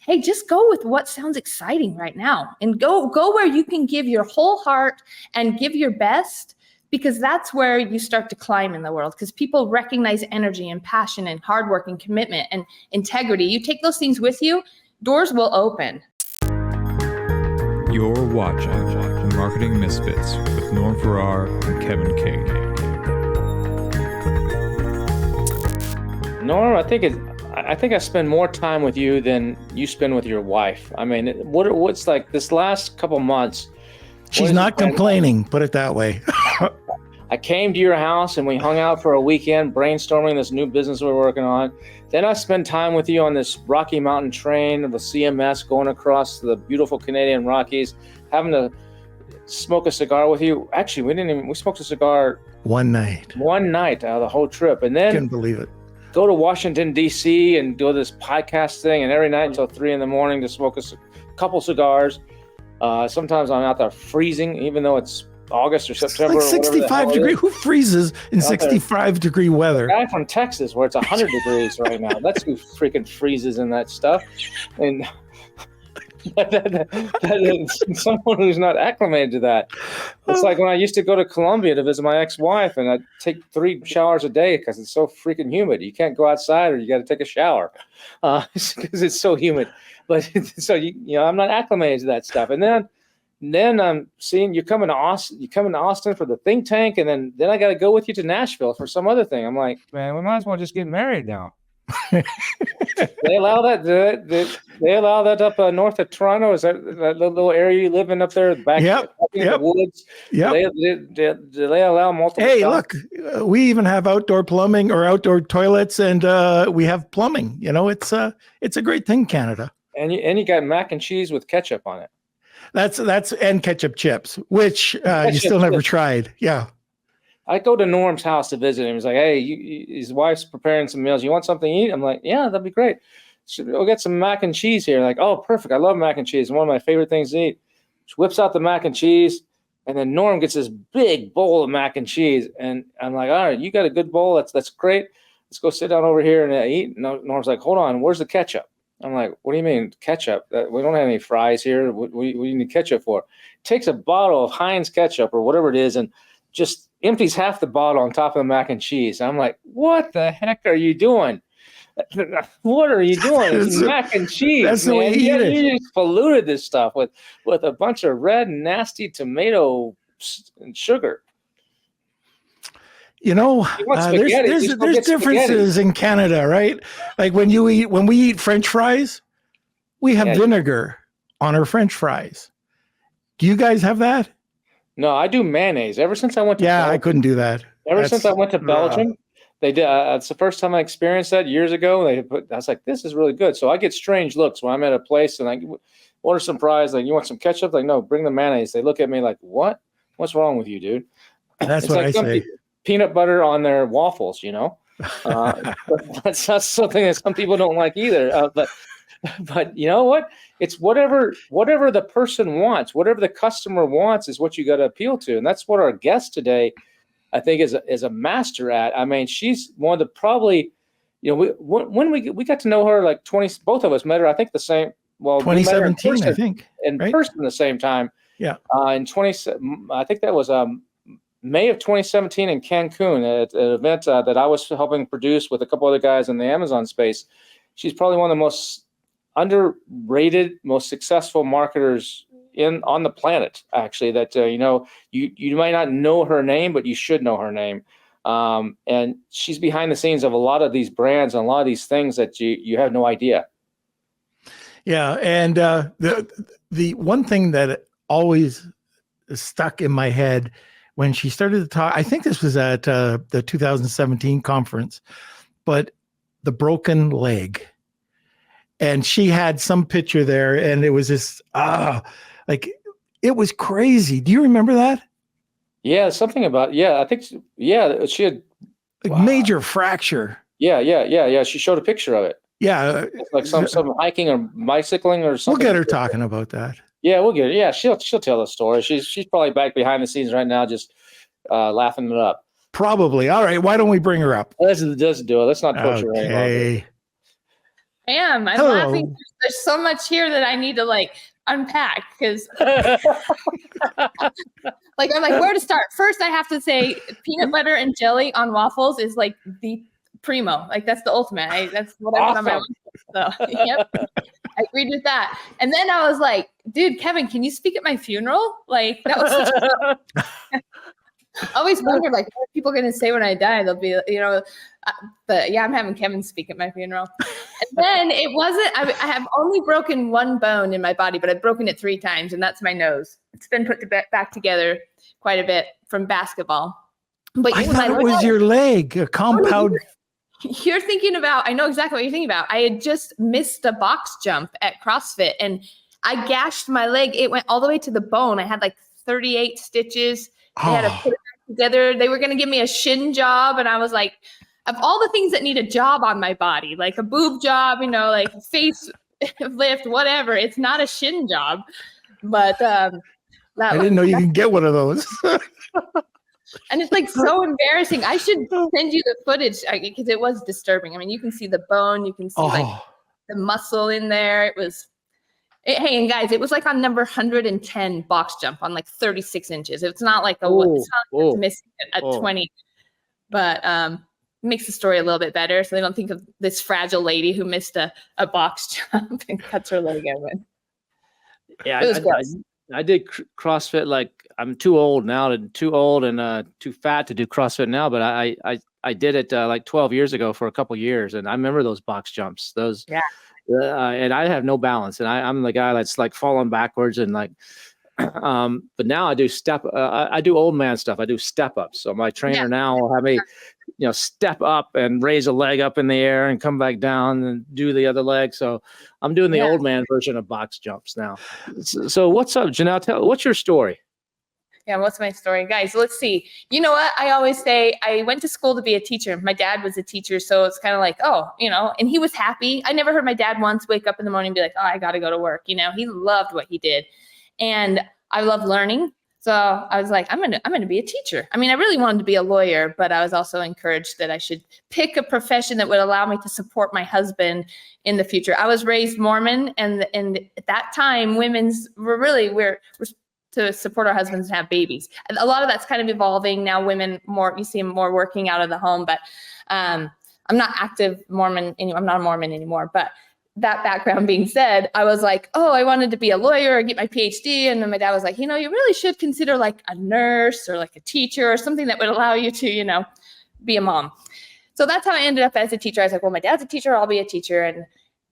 hey, just go with what sounds exciting right now, and go where you can give your whole heart and give your best, because that's where you start to climb in the world, because people recognize energy and passion and hard work and commitment and integrity. You take those things with you, doors will open. You're watching the Marketing Misfits with Norm Farrar and Kevin King. Norm, I think I spend more time with you than you spend with your wife. I mean, what's like this last couple months? She's not complaining, put it that way. I came to your house and we hung out for a weekend brainstorming this new business we're working on. Then I spent time with you on this Rocky Mountain train of the CMS going across the beautiful Canadian Rockies, having to smoke a cigar with you. Actually, we smoked a cigar one night out of the whole trip. And then couldn't believe it. Go to Washington, D.C. and do this podcast thing. And every night until 3 a.m. to smoke a couple cigars. Sometimes I'm out there freezing, even though it's August or September. It's like 65 degrees. Who freezes in 65-degree weather? A guy from Texas where it's 100 degrees right now. That's who freaking freezes in that stuff. And that is someone who's not acclimated to that. It's like when I used to go to Colombia to visit my ex-wife, and I'd take 3 showers a day because it's so freaking humid. You can't go outside, or you got to take a shower because it's so humid. But so I'm not acclimated to that stuff. And then I'm seeing you coming to Austin. You coming to Austin for the think tank, and then I got to go with you to Nashville for some other thing. I'm like, man, we might as well just get married now. They allow that. They allow that up north of Toronto. Is that little area you live in up there, back in the woods? Yeah. Do they allow multiple? Hey, look, we even have outdoor plumbing or outdoor toilets, and we have plumbing. It's a great thing, Canada. And you got mac and cheese with ketchup on it. That's and ketchup chips, which you still never tried. Yeah. I go to Norm's house to visit him. He's like, hey, his wife's preparing some meals. You want something to eat? I'm like, yeah, that'd be great. So we'll get some mac and cheese here. Like, oh, perfect. I love mac and cheese. One of my favorite things to eat. She whips out the mac and cheese, and then Norm gets this big bowl of mac and cheese. And I'm like, all right, you got a good bowl. That's great. Let's go sit down over here and eat. And Norm's like, hold on, where's the ketchup? I'm like, what do you mean ketchup? We don't have any fries here. What do you need ketchup for? Takes a bottle of Heinz ketchup or whatever it is and just empties half the bottle on top of the mac and cheese. I'm like, what the heck are you doing? What are you doing? It's mac and cheese. That's the way you eat it. You just polluted this stuff with a bunch of red, nasty tomato and sugar. There's differences in Canada, right? Like when we eat French fries, we have vinegar on our French fries. Do you guys have that? No, I do mayonnaise. Ever since I went to Belgium, I couldn't do that. Since I went to Belgium, they did. It's the first time I experienced that years ago. I was like, this is really good. So I get strange looks when I'm at a place and I order some fries. Like, you want some ketchup? Like, no, bring the mayonnaise. They look at me like, what? What's wrong with you, dude? That's what I say. Peanut butter on their waffles, That's not something that some people don't like either. But you know what? It's whatever the person wants, whatever the customer wants is what you got to appeal to. And that's what our guest today, I think, is a master at. I mean, she's one of the probably, when we got to know her, like 20, both of us met her, I think the same, 2017, I think. In person the same time. Yeah. In 20, I think that was May of 2017 in Cancun at an event that I was helping produce with a couple other guys in the Amazon space. She's probably one of the most underrated, most successful marketers on the planet, actually, that you might not know her name, but you should know her name. And she's behind the scenes of a lot of these brands and a lot of these things that you have no idea. Yeah. And the one thing that always stuck in my head when she started to talk, I think this was at the 2017 conference, but the broken leg. And she had some picture there, and it was just, it was crazy. Do you remember that? Yeah, something about, I think, she had major fracture. Yeah. She showed a picture of it. Yeah. Like some hiking or bicycling or something. We'll get her talking about that. Yeah, we'll get her. Yeah, she'll tell the story. She's probably back behind the scenes right now, just laughing it up. Probably. All right. Why don't we bring her up? Let's do it. Let's not torture her anymore. I am. I'm Hello. laughing. There's so much here that I need to like unpack because like I'm like, where to start? First, I have to say peanut butter and jelly on waffles is like the primo. Like that's the ultimate. That's what I put on my waffles. So yep. I agreed with that. And then I was like, dude, Kevin, can you speak at my funeral? Like that was such a I always wondered, like, what are people going to say when I die? They'll be, but yeah, I'm having Kevin speak at my funeral. And then it wasn't, I have only broken one bone in my body, but I've broken it 3 times, and that's my nose. It's been put back together quite a bit from basketball. But I thought it was your leg, a compound. You're thinking about, I know exactly what you're thinking about. I had just missed a box jump at CrossFit, and I gashed my leg. It went all the way to the bone. I had like 38 stitches. They had to put it back together. They were going to give me a shin job. And I was like, of all the things that need a job on my body, like a boob job, like face lift, whatever, it's not a shin job. But I didn't know you can get one of those. And it's like so embarrassing. I should send you the footage because it was disturbing. I mean, you can see the bone, you can see like the muscle in there. It was. Hey, and guys, it was like on number 110 box jump on like 36 inches. It's not like it's missing at 20, but makes the story a little bit better. So they don't think of this fragile lady who missed a box jump and cuts her leg open. Yeah, I did CrossFit. Like I'm too old and too fat to do CrossFit now. But I did it like 12 years ago for a couple years, and I remember those box jumps. Those. Yeah. And I have no balance, and I'm the guy that's like falling backwards and like, but now I do I do old man stuff. I do step ups. So my trainer now will have me, step up and raise a leg up in the air and come back down and do the other leg. So I'm doing the old man version of box jumps now. So what's up, Janelle? What's your story? Yeah, what's my story? Guys, let's see. You know what? I always say I went to school to be a teacher. My dad was a teacher, so it's kind of like, and he was happy. I never heard my dad once wake up in the morning and be like, oh, I got to go to work. He loved what he did. And I love learning. So I was like, I'm going to be a teacher. I mean, I really wanted to be a lawyer, but I was also encouraged that I should pick a profession that would allow me to support my husband in the future. I was raised Mormon, and at that time, we're to support our husbands and have babies. A lot of that's kind of evolving now. Women you see them more working out of the home, but I'm not active Mormon anymore. I'm not a Mormon anymore. But that background being said, I was like, oh, I wanted to be a lawyer or get my PhD. And then my dad was like, you really should consider like a nurse or like a teacher or something that would allow you to, be a mom. So that's how I ended up as a teacher. I was like, well, my dad's a teacher, I'll be a teacher. And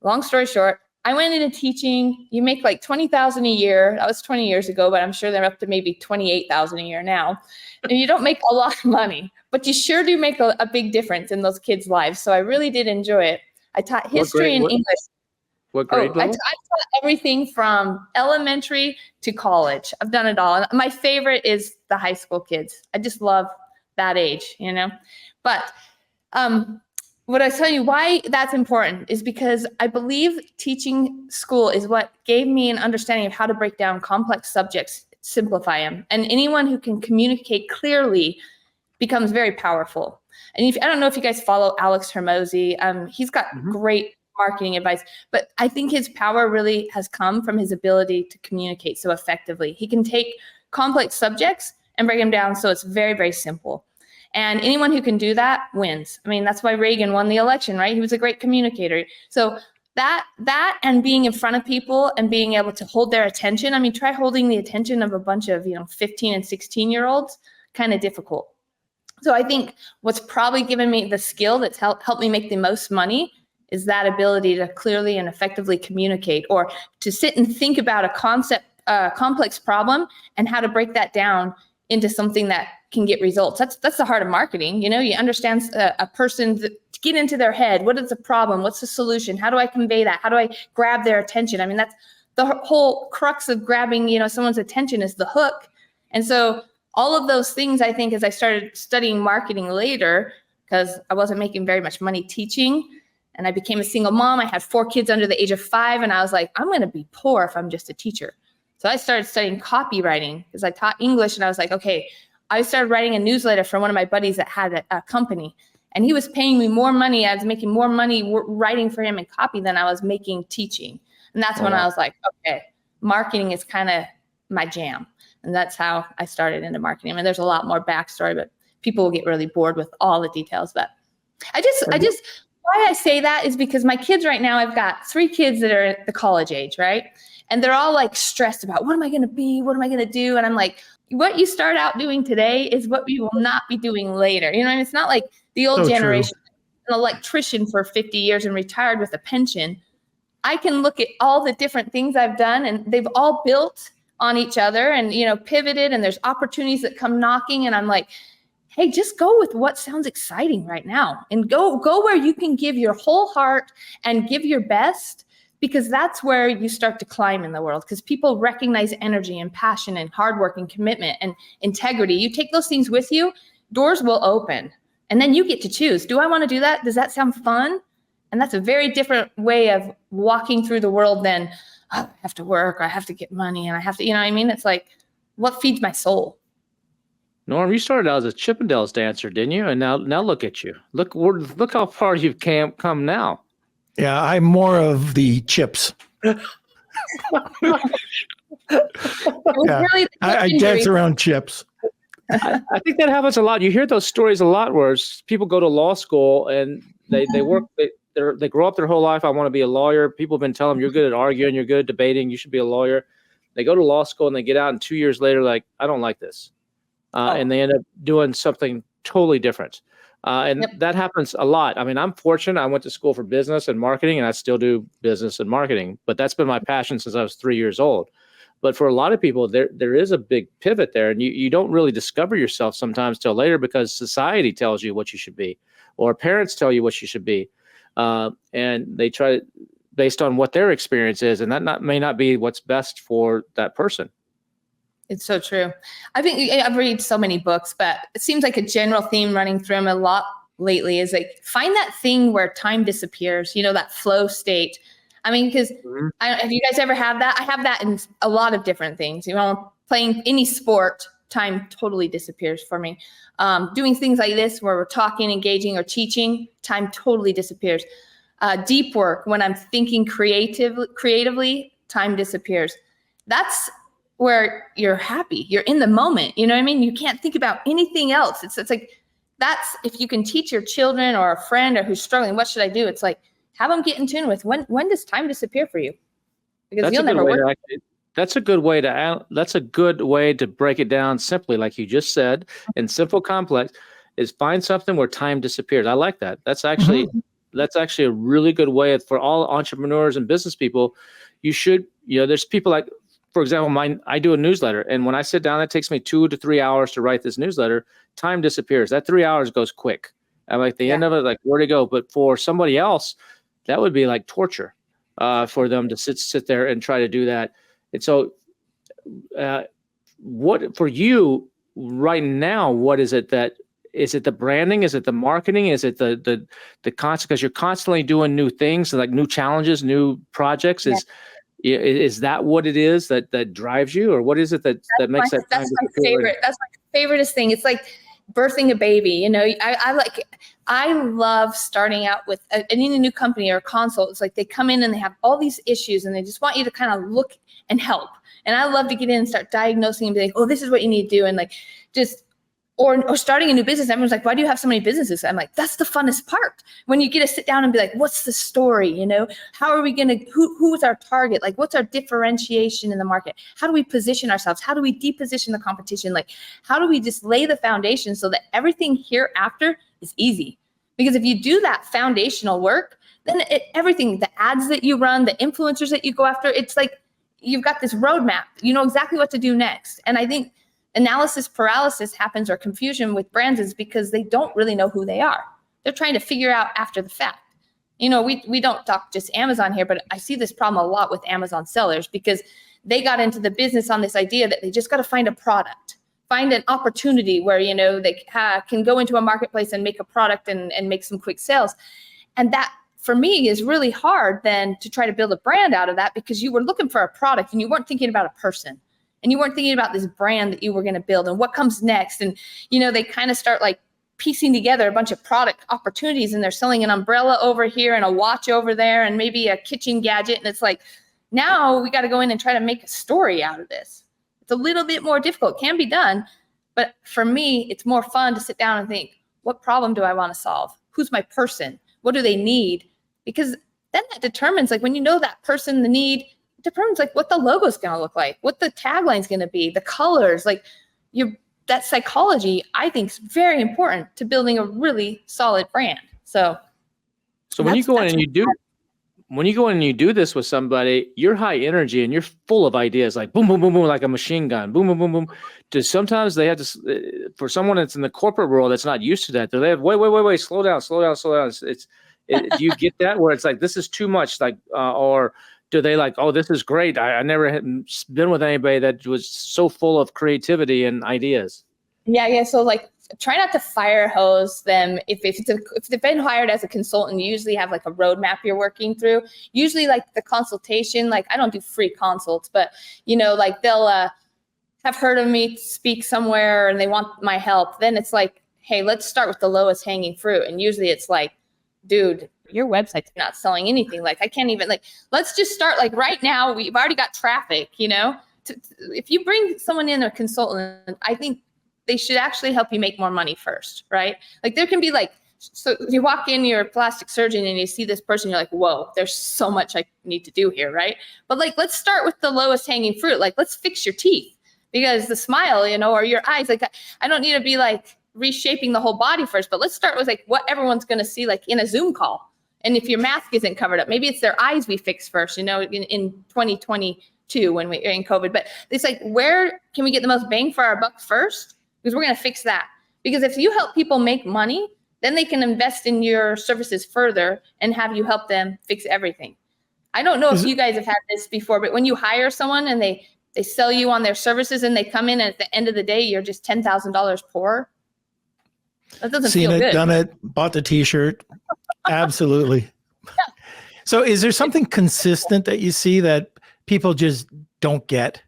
long story short, I went into teaching. You make like $20,000 a year. That was 20 years ago, but I'm sure they're up to maybe $28,000 a year now. And you don't make a lot of money, but you sure do make a big difference in those kids' lives. So I really did enjoy it. I taught history and English. What grade level? I taught everything from elementary to college. I've done it all. And my favorite is the high school kids. I just love that age, But what I tell you why that's important is because I believe teaching school is what gave me an understanding of how to break down complex subjects, simplify them. And anyone who can communicate clearly becomes very powerful. And I don't know if you guys follow Alex Hormozi. He's got great marketing advice, but I think his power really has come from his ability to communicate so effectively. He can take complex subjects and break them down so it's very, very simple. And anyone who can do that wins. I mean, that's why Reagan won the election, right? He was a great communicator. So that and being in front of people and being able to hold their attention. I mean, try holding the attention of a bunch of, 15 and 16-year-olds, kind of difficult. So I think what's probably given me the skill that's helped me make the most money is that ability to clearly and effectively communicate, or to sit and think about a complex problem and how to break that down into something that can get results. That's the heart of marketing. You understand a person to get into their head. What is the problem? What's the solution? How do I convey that? How do I grab their attention? I mean, that's the whole crux of grabbing, someone's attention is the hook. And so all of those things, I think, as I started studying marketing later, because I wasn't making very much money teaching, and I became a single mom. I had 4 kids under the age of 5, and I was like, I'm going to be poor if I'm just a teacher. So I started studying copywriting because I taught English, and I was like, okay, I started writing a newsletter for one of my buddies that had a company. And he was paying me more money. I was making more money writing for him and copy than I was making teaching. And that's when I was like, okay, marketing is kind of my jam. And that's how I started into marketing. I mean, there's a lot more backstory, but people will get really bored with all the details. But I just, why I say that is because my kids right now, I've got 3 kids that are at the college age, right? And they're all like stressed about, what am I going to be? What am I going to do? And I'm like, what you start out doing today is what we will not be doing later. You know, and it's not like the old generation, an electrician for 50 years and retired with a pension. I can look at all the different things I've done, and they've all built on each other and, you know, pivoted, and there's opportunities that come knocking. And I'm like, hey, just go with what sounds exciting right now, and go where you can give your whole heart and give your best, because that's where you start to climb in the world, because people recognize energy and passion and hard work and commitment and integrity. You take those things with you, doors will open, and then you get to choose. Do I want to do that? Does that sound fun? And that's a very different way of walking through the world than, oh, I have to work, or I have to get money, and I have to, you know what I mean? It's like, what feeds my soul? Norm, you started out as a Chippendales dancer, didn't you? And now look at you. Look how far you've come now. Yeah, I'm more of the chips. It was really I dance around chips. I think that happens a lot. You hear those stories a lot where people go to law school and they work, they grow up their whole life. I want to be a lawyer. People have been telling them, you're good at arguing, you're good at debating, you should be a lawyer. They go to law school and they get out, and 2 years later, like, I don't like this. And they end up doing something totally different. That happens a lot. I mean, I'm fortunate. I went to school for business and marketing, and I still do business and marketing, but that's been my passion since I was 3 years old. But for a lot of people, there is a big pivot there, and you don't really discover yourself sometimes till later, because society tells you what you should be, or parents tell you what you should be. And they try based on what their experience is, and that may not be what's best for that person. It's so true. I think I've read so many books, but it seems like a general theme running through them a lot lately is like, find that thing where time disappears, you know, that flow state. I mean, because have you guys ever had that? I have that in a lot of different things. You know, playing any sport, time totally disappears for me. Doing things like this where we're talking, engaging, or teaching, time totally disappears. Deep work, when I'm thinking creatively, time disappears. That's where you're happy. You're in the moment. You know what I mean? You can't think about anything else. It's like, that's, if you can teach your children or a friend or who's struggling, what should I do? It's like, have them get in tune with when does time disappear for you? Because you'll never work. That's a good way to break it down simply, like you just said, and simple, complex, is find something where time disappears. I like that. That's actually a really good way for all entrepreneurs and business people. You should, you know, there's people like, for example, I do a newsletter, and when I sit down, it takes me 2 to 3 hours to write this newsletter. Time disappears. That 3 hours goes quick. I'm like, the end of it, like, where'd it go? But for somebody else, that would be like torture for them to sit there and try to do that. And so, what for you right now? What is it that? Is it the branding? Is it the marketing? Is it the constant? Because you're constantly doing new things, like new challenges, new projects. Is that what it is that drives you, or what is it that makes that? That's my favorite. That's my favoriteest thing. It's like birthing a baby. You know, I love starting out with any new company or a consult. It's like they come in and they have all these issues, and they just want you to kind of look and help. And I love to get in and start diagnosing and be like, oh, this is what you need to do, and like just. Or starting a new business. Everyone's like, why do you have so many businesses? I'm like, that's the funnest part. When you get to sit down and be like, what's the story? You know, how are we going to, who's our target? Like, what's our differentiation in the market? How do we position ourselves? How do we deposition the competition? Like, how do we just lay the foundation so that everything hereafter is easy? Because if you do that foundational work, then everything, the ads that you run, the influencers that you go after, it's like, you've got this roadmap. You know exactly what to do next. And I think analysis paralysis happens, or confusion with brands, is because they don't really know who they are. They're trying to figure out after the fact. You know, we don't talk just Amazon here, but I see this problem a lot with Amazon sellers, because they got into the business on this idea that they just got to find a product, find an opportunity where, you know, they can go into a marketplace and make a product and make some quick sales. And that, for me, is really hard then to try to build a brand out of that, because you were looking for a product and you weren't thinking about a person. And you weren't thinking about this brand that you were going to build and what comes next. And, you know, they kind of start like piecing together a bunch of product opportunities, and they're selling an umbrella over here and a watch over there and maybe a kitchen gadget. And it's like, now we got to go in and try to make a story out of this. It's a little bit more difficult. It can be done. But for me, it's more fun to sit down and think, what problem do I want to solve? Who's my person? What do they need? Because then that determines, like, when you know that person, the need, it determines like what the logo is going to look like, what the tagline is going to be, the colors, like that psychology, I think, is very important to building a really solid brand. So when you go in and you do this with somebody, you're high energy and you're full of ideas, like boom, boom, boom, boom, like a machine gun, boom, boom, boom, boom. Sometimes they have to, for someone that's in the corporate world that's not used to that, they have, wait, slow down. Do you get that where it's like, this is too much, like, or do they like, oh, this is great. I never had been with anybody that was so full of creativity and ideas. Yeah. So like, try not to fire hose them. If they've been hired as a consultant, you usually have like a roadmap you're working through. Usually like the consultation, like I don't do free consults, but like they'll have heard of me speak somewhere and they want my help. Then it's like, hey, let's start with the lowest hanging fruit. And usually it's like, dude, your website's not selling anything. Like, I can't even, like, let's just start, like, right now, we've already got traffic, if you bring someone in, a consultant, I think they should actually help you make more money first, right? Like, there can be like, so you walk in, you're a plastic surgeon and you see this person, you're like, whoa, there's so much I need to do here, right? But like, let's start with the lowest hanging fruit. Like, let's fix your teeth, because the smile, or your eyes, like, I don't need to be like reshaping the whole body first, but let's start with like what everyone's going to see like in a Zoom call. And if your mask isn't covered up, maybe it's their eyes we fix first, in 2022 when we're in COVID. But it's like, where can we get the most bang for our buck first? Because we're going to fix that. Because if you help people make money, then they can invest in your services further and have you help them fix everything. I don't know if you guys have had this before, but when you hire someone and they sell you on their services and they come in and at the end of the day, you're just $10,000 poor. That doesn't feel good. Done it, bought the t-shirt. Absolutely. Yeah. So is there something consistent that you see that people just don't get?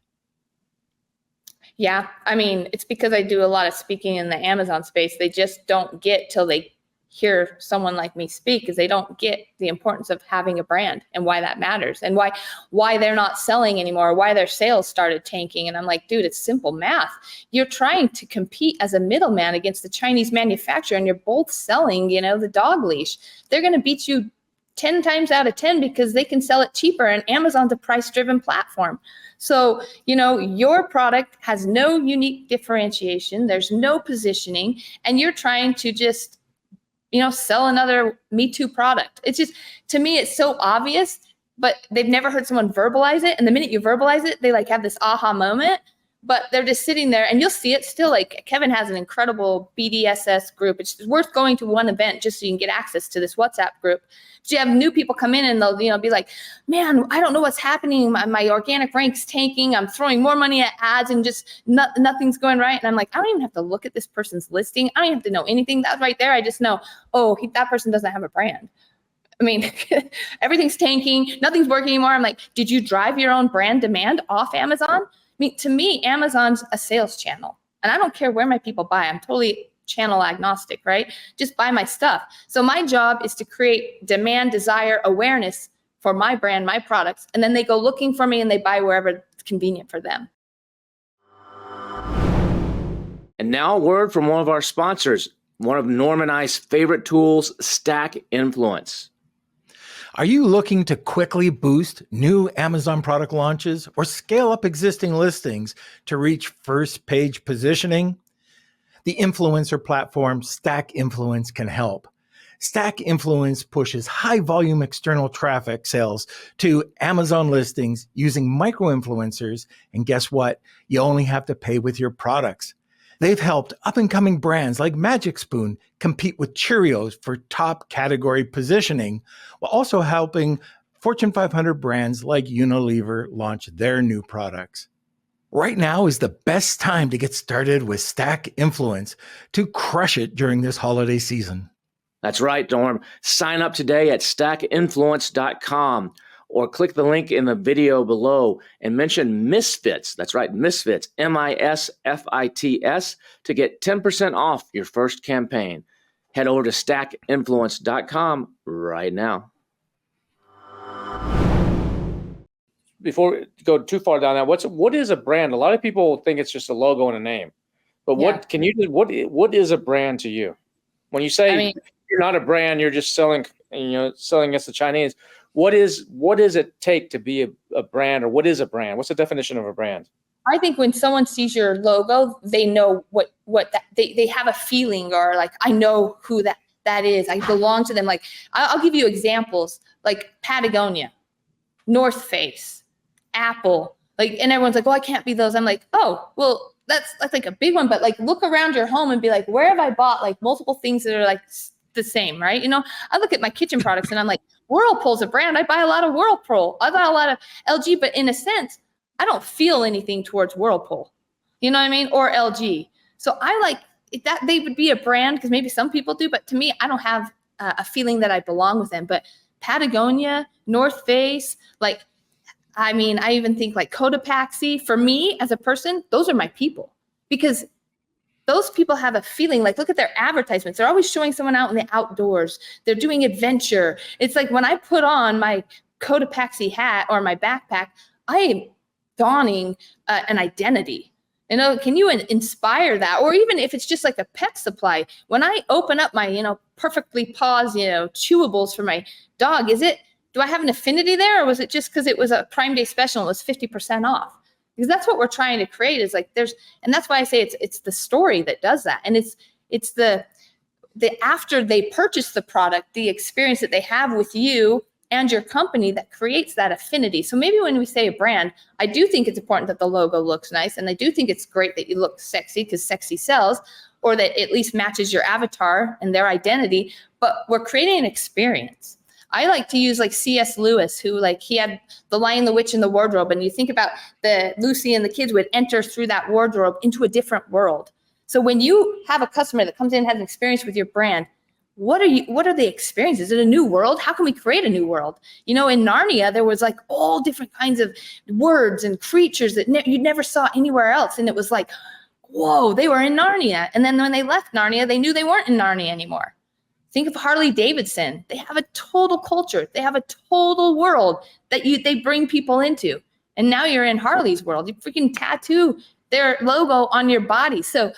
Yeah. I mean, it's because I do a lot of speaking in the Amazon space. They just don't get till they hear someone like me speak, because they don't get the importance of having a brand and why that matters, and why they're not selling anymore, why their sales started tanking. And I'm like, dude, it's simple math. You're trying to compete as a middleman against the Chinese manufacturer, and you're both selling, the dog leash. They're going to beat you 10 times out of 10 because they can sell it cheaper, and Amazon's a price-driven platform. So, your product has no unique differentiation. There's no positioning, and you're trying to just sell another Me Too product. It's just, to me, it's so obvious, but they've never heard someone verbalize it. And the minute you verbalize it, they like have this aha moment, but they're just sitting there, and you'll see it still. Like, Kevin has an incredible BDSS group. It's worth going to one event just so you can get access to this WhatsApp group. So you have new people come in and they'll, be like, man, I don't know what's happening. My organic rank's tanking. I'm throwing more money at ads and just nothing's going right. And I'm like, I don't even have to look at this person's listing. I don't even have to know anything. That's right there. I just know, that person doesn't have a brand. I mean, everything's tanking. Nothing's working anymore. I'm like, did you drive your own brand demand off Amazon? I mean, to me, Amazon's a sales channel, and I don't care where my people buy. I'm totally channel agnostic, right? Just buy my stuff. So my job is to create demand, desire, awareness for my brand, my products, and then they go looking for me and they buy wherever it's convenient for them. And now a word from one of our sponsors, one of Norm and I's favorite tools, Stack Influence. Are you looking to quickly boost new Amazon product launches or scale up existing listings to reach first page positioning? The influencer platform Stack Influence can help. Stack Influence pushes high volume external traffic sales to Amazon listings using micro-influencers. And guess what? You only have to pay with your products. They've helped up-and-coming brands like Magic Spoon compete with Cheerios for top category positioning, while also helping Fortune 500 brands like Unilever launch their new products. Right now is the best time to get started with Stack Influence to crush it during this holiday season. That's right, Norm. Sign up today at stackinfluence.com or click the link in the video below and mention Misfits. That's right, Misfits, MISFITS, to get 10% off your first campaign. Head over to stackinfluence.com right now. Before we go too far down that, what is a brand? A lot of people think it's just a logo and a name, but what is a brand to you? When you say you're not a brand, you're just selling against the Chinese. What does it take to be a brand, or what is a brand? What's the definition of a brand? I think when someone sees your logo, they know what they have a feeling, or like, I know who that is. I belong to them. Like, I'll give you examples, like Patagonia, North Face, Apple, like, and everyone's like, oh, I can't be those. I'm like, oh, well, that's like a big one. But like, look around your home and be like, where have I bought like multiple things that are like the same, right? I look at my kitchen products and I'm like, Whirlpool's a brand. I buy a lot of Whirlpool. I buy a lot of LG, but in a sense, I don't feel anything towards Whirlpool. You know what I mean? Or LG. So I like that they would be a brand, because maybe some people do, but to me, I don't have a feeling that I belong with them. But Patagonia, North Face, like, I even think like Cotopaxi, for me as a person, those are my people, because those people have a feeling. Like, look at their advertisements. They're always showing someone out in the outdoors. They're doing adventure. It's like when I put on my Cotopaxi hat or my backpack, I am donning an identity. Can you inspire that? Or even if it's just like a pet supply, when I open up my, perfectly paws, chewables for my dog, do I have an affinity there, or was it just because it was a Prime Day special and it was 50% off? Because that's what we're trying to create, is like and that's why I say it's the story that does that. And it's the after they purchase the product, the experience that they have with you and your company that creates that affinity. So maybe when we say a brand, I do think it's important that the logo looks nice. And I do think it's great that you look sexy, because sexy sells, or that at least matches your avatar and their identity. But we're creating an experience. I like to use like C.S. Lewis, who he had The Lion, the Witch, and the Wardrobe. And you think about Lucy and the kids would enter through that wardrobe into a different world. So when you have a customer that comes in and has an experience with your brand, what are the experiences? Is it a new world? How can we create a new world? In Narnia, there was like all different kinds of words and creatures that you never saw anywhere else. And it was like, whoa, they were in Narnia. And then when they left Narnia, they knew they weren't in Narnia anymore. Think of Harley Davidson. They have a total culture. They have a total world that they bring people into. And now you're in Harley's world. You freaking tattoo their logo on your body. So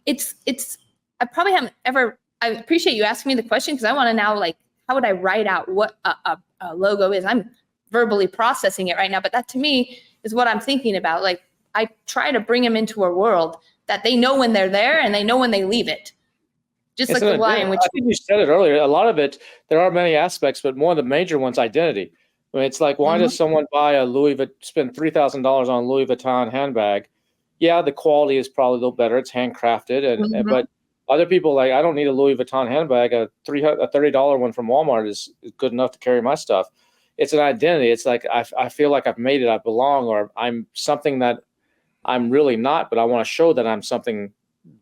I probably haven't ever, I appreciate you asking me the question, because I want to now, how would I write out what a logo is? I'm verbally processing it right now, but that to me is what I'm thinking about. Like, I try to bring them into a world that they know when they're there and they know when they leave it. Just like the line, which I think you said it earlier. A lot of it, there are many aspects, but one of the major ones, identity. It's like, why does someone buy spend $3,000 on a Louis Vuitton handbag? Yeah, the quality is probably a little better. It's handcrafted, but other people, like, I don't need a Louis Vuitton handbag. A $30 one from Walmart is good enough to carry my stuff. It's an identity. It's like, I feel like I've made it. I belong, or I'm something that I'm really not, but I want to show that I'm something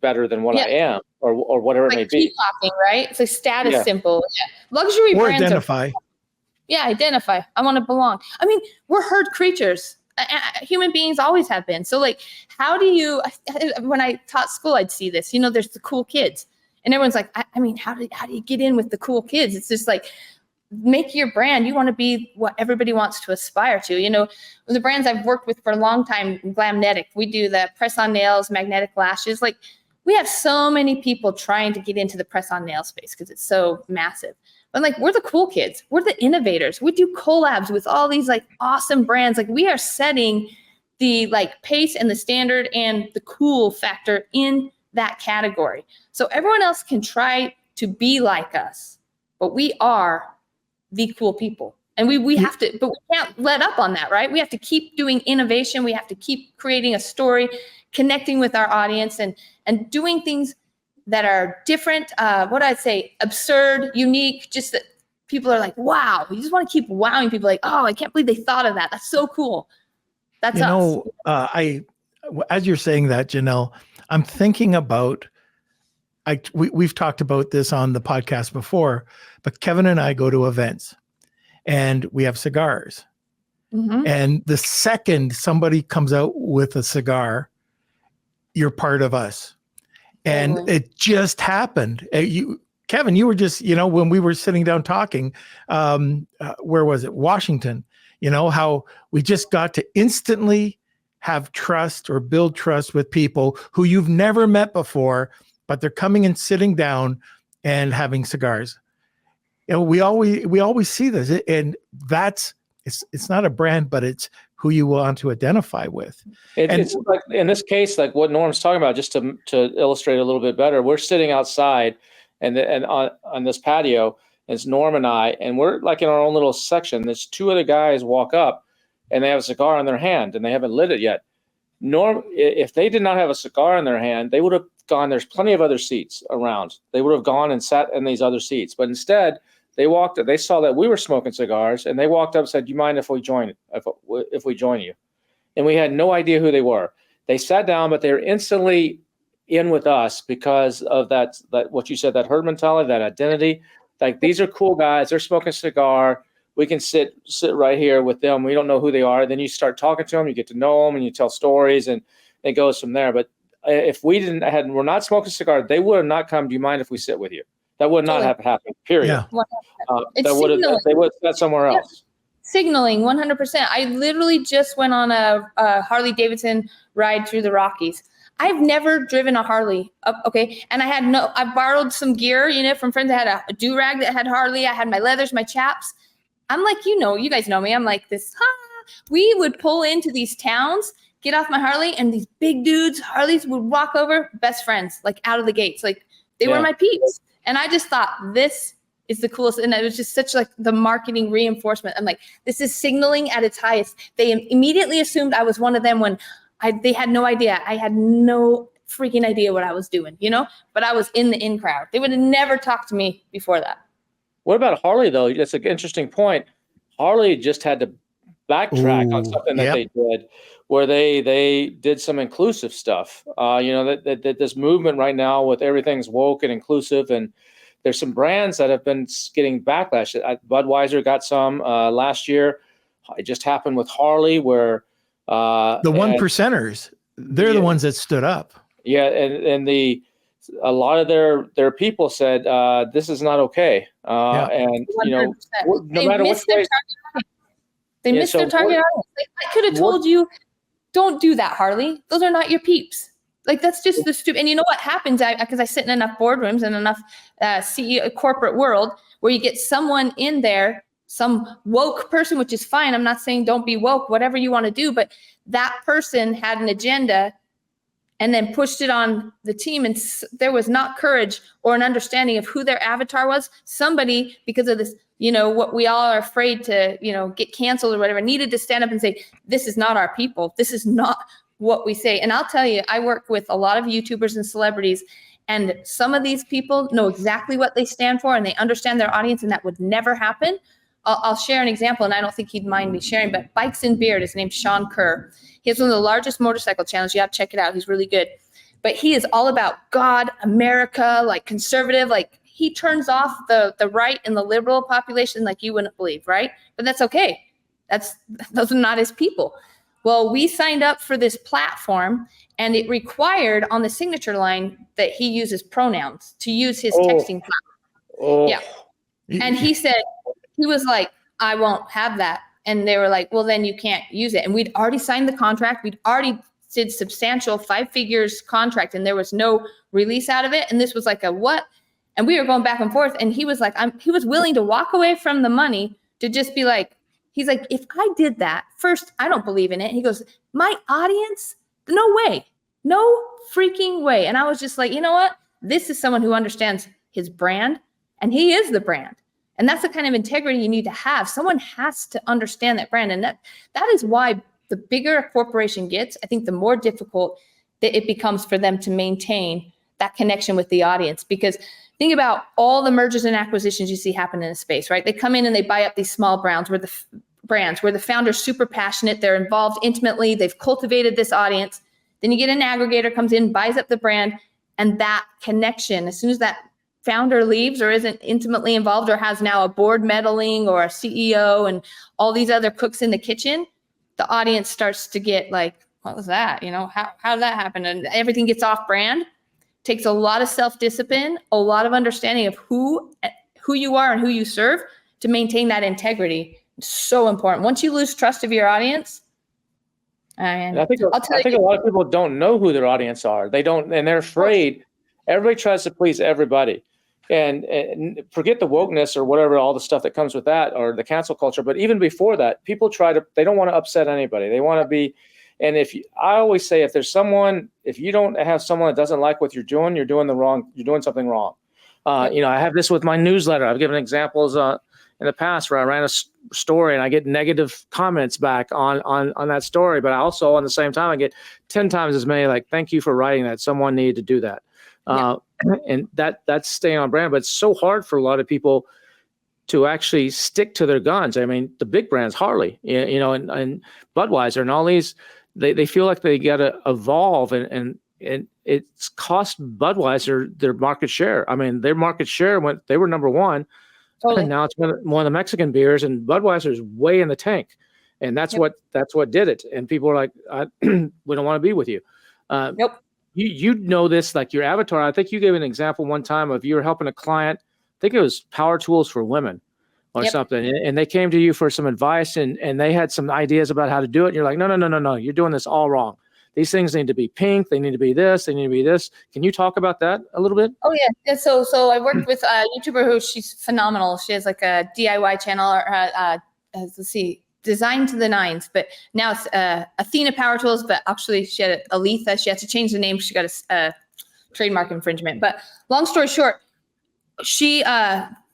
better than what I am, or whatever it may be. Peacocking, right? It's a status symbol. Yeah. Luxury or brands identify. Identify. I want to belong. We're herd creatures. Human beings always have been. So how do you, when I taught school, I'd see this, there's the cool kids, and everyone's like, how do you get in with the cool kids? It's just like, make your brand. You want to be what everybody wants to aspire to. The brands I've worked with for a long time, Glamnetic, we do the press on nails, magnetic lashes. Like, we have so many people trying to get into the press on nail space because it's so massive. But we're the cool kids. We're the innovators. We do collabs with all these awesome brands. We are setting the pace and the standard and the cool factor in that category. So everyone else can try to be like us, but we are the cool people. And we have to, but we can't let up on that, right? We have to keep doing innovation. We have to keep creating a story, connecting with our audience, and doing things that are different, what I'd say, absurd, unique, just that people are like, wow. You just want to keep wowing people, like, oh, I can't believe they thought of that. That's so cool. That's us. As you're saying that, Janelle, I'm thinking about, we've talked about this on the podcast before, but Kevin and I go to events and we have cigars. Mhm. And the second somebody comes out with a cigar, you're part of us. And Totally. it just happened. Kevin, you were just, when we were sitting down talking, where was it? Washington. How we just got to instantly have trust or build trust with people who you've never met before, but they're coming and sitting down and having cigars. We always see this, and it's not a brand, but it's who you want to identify with. It's like in this case, like what Norm's talking about, just to illustrate a little bit better, we're sitting outside and on this patio, and it's Norm and I, and we're like in our own little section. There's two other guys walk up and they have a cigar in their hand and they haven't lit it yet. Norm, if they did not have a cigar in their hand, they would have gone, there's plenty of other seats around. They would have gone and sat in these other seats. But instead, they saw that we were smoking cigars and they walked up and said, "Do you mind if we join you?" And we had no idea who they were. They sat down, but they were instantly in with us because of that what you said, that herd mentality, that identity. Like, these are cool guys. They're smoking a cigar. We can sit right here with them. We don't know who they are. Then you start talking to them. You get to know them, and you tell stories, and it goes from there. But if we're not smoking a cigar, they would have not come. "Do you mind if we sit with you?" That would not have happened. Period. Yeah. It's they would have sat somewhere else. Signaling 100%. I literally just went on a Harley Davidson ride through the Rockies. I've never driven a Harley. Okay. And I borrowed some gear, from friends. I had a do-rag that had Harley. I had my leathers, my chaps. I'm like, you guys know me. I'm like this. We would pull into these towns, get off my Harley, and these big dudes, Harleys, would walk over, best friends, like out of the gates. Like, they were my peeps. And I just thought, this is the coolest. And it was just such like the marketing reinforcement. I'm like, this is signaling at its highest. They immediately assumed I was one of them when they had no idea. I had no freaking idea what I was doing, but I was in the in crowd. They would have never talked to me before that. What about Harley, though? That's an interesting point. Harley just had to backtrack on something that they did, where they did some inclusive stuff. That this movement right now with everything's woke and inclusive, and there's some brands that have been getting backlash. Budweiser got some last year. It just happened with Harley, where the one percenters, they're the ones that stood up. Yeah, and a lot of their people said this is not okay. And 100%. No matter which way. They missed their target audience. Like, I could have told you, don't do that, Harley. Those are not your peeps. Like, that's just the stupid. And you know what happens? Because I sit in enough boardrooms and enough CEO corporate world where you get someone in there, some woke person, which is fine. I'm not saying don't be woke, whatever you want to do, but that person had an agenda and then pushed it on the team. And there was not courage or an understanding of who their avatar was. Somebody, because of this, what we all are afraid to, get canceled or whatever, needed to stand up and say, this is not our people. This is not what we say. And I'll tell you, I work with a lot of YouTubers and celebrities, and some of these people know exactly what they stand for and they understand their audience, and that would never happen. I'll share an example, and I don't think he'd mind me sharing, but Bikes and Beard, his name's Sean Kerr. He has one of the largest motorcycle channels. You have to check it out. He's really good. But he is all about God, America, like conservative, like he turns off the right and the liberal population like you wouldn't believe, right? But that's okay. Those are not his people. Well, we signed up for this platform, and it required on the signature line that he uses pronouns to use his texting platform. Yeah. And he was like, I won't have that. And they were like, well, then you can't use it. And we'd already signed the contract. We'd already did substantial 5 figures contract, and there was no release out of it. And this was like a what? And we were going back and forth. And he was like, he was willing to walk away from the money to just be like, he's like, if I did that, first, I don't believe in it. He goes, my audience, no way, no freaking way. And I was just like, you know what? This is someone who understands his brand, and he is the brand. And that's the kind of integrity you need to have. Someone has to understand that brand. And that is why the bigger a corporation gets, I think the more difficult that it becomes for them to maintain that connection with the audience. Because think about all the mergers and acquisitions you see happen in a space, right? They come in and they buy up these small brands where the founder's super passionate, they're involved intimately, they've cultivated this audience. Then you get an aggregator comes in, buys up the brand, and that connection, as soon as that founder leaves or isn't intimately involved or has now a board meddling or a CEO and all these other cooks in the kitchen, the audience starts to get like, what was that? How did that happen? And everything gets off brand. Takes a lot of self-discipline, a lot of understanding of who you are and who you serve to maintain that integrity. It's so important. Once you lose trust of your audience, I think a lot of people don't know who their audience are. They don't, and they're afraid. Everybody tries to please everybody, and forget the wokeness or whatever, all the stuff that comes with that, or the cancel culture. But even before that, people they don't want to upset anybody. They want to be, and I always say, if you don't have someone that doesn't like what you're doing something wrong. I have this with my newsletter. I've given examples in the past where I ran a story and I get negative comments back on that story, but I also, on the same time, I get 10 times as many like, thank you for writing that. Someone needed to do that. And that's staying on brand, but it's so hard for a lot of people to actually stick to their guns. I mean, the big brands, Harley, and Budweiser and all these, they feel like they got to evolve, and it's cost Budweiser their market share. I mean, their market share they were number one. Totally. And now it's one of the Mexican beers, and Budweiser is way in the tank, and that's what did it. And people are like, we don't want to be with you. Nope. You know this, like your avatar. I think you gave an example one time of you were helping a client. I think it was power tools for women or something, and they came to you for some advice, and they had some ideas about how to do it. And you're like, no, you're doing this all wrong. These things need to be pink. They need to be this. They need to be this. Can you talk about that a little bit? Oh yeah. So I worked with a YouTuber who she's phenomenal. She has like a DIY channel, or let's see, Design to the Nines. But now it's Athena Power Tools. But actually, she had Aletha. She had to change the name. She got a trademark infringement. But long story short, she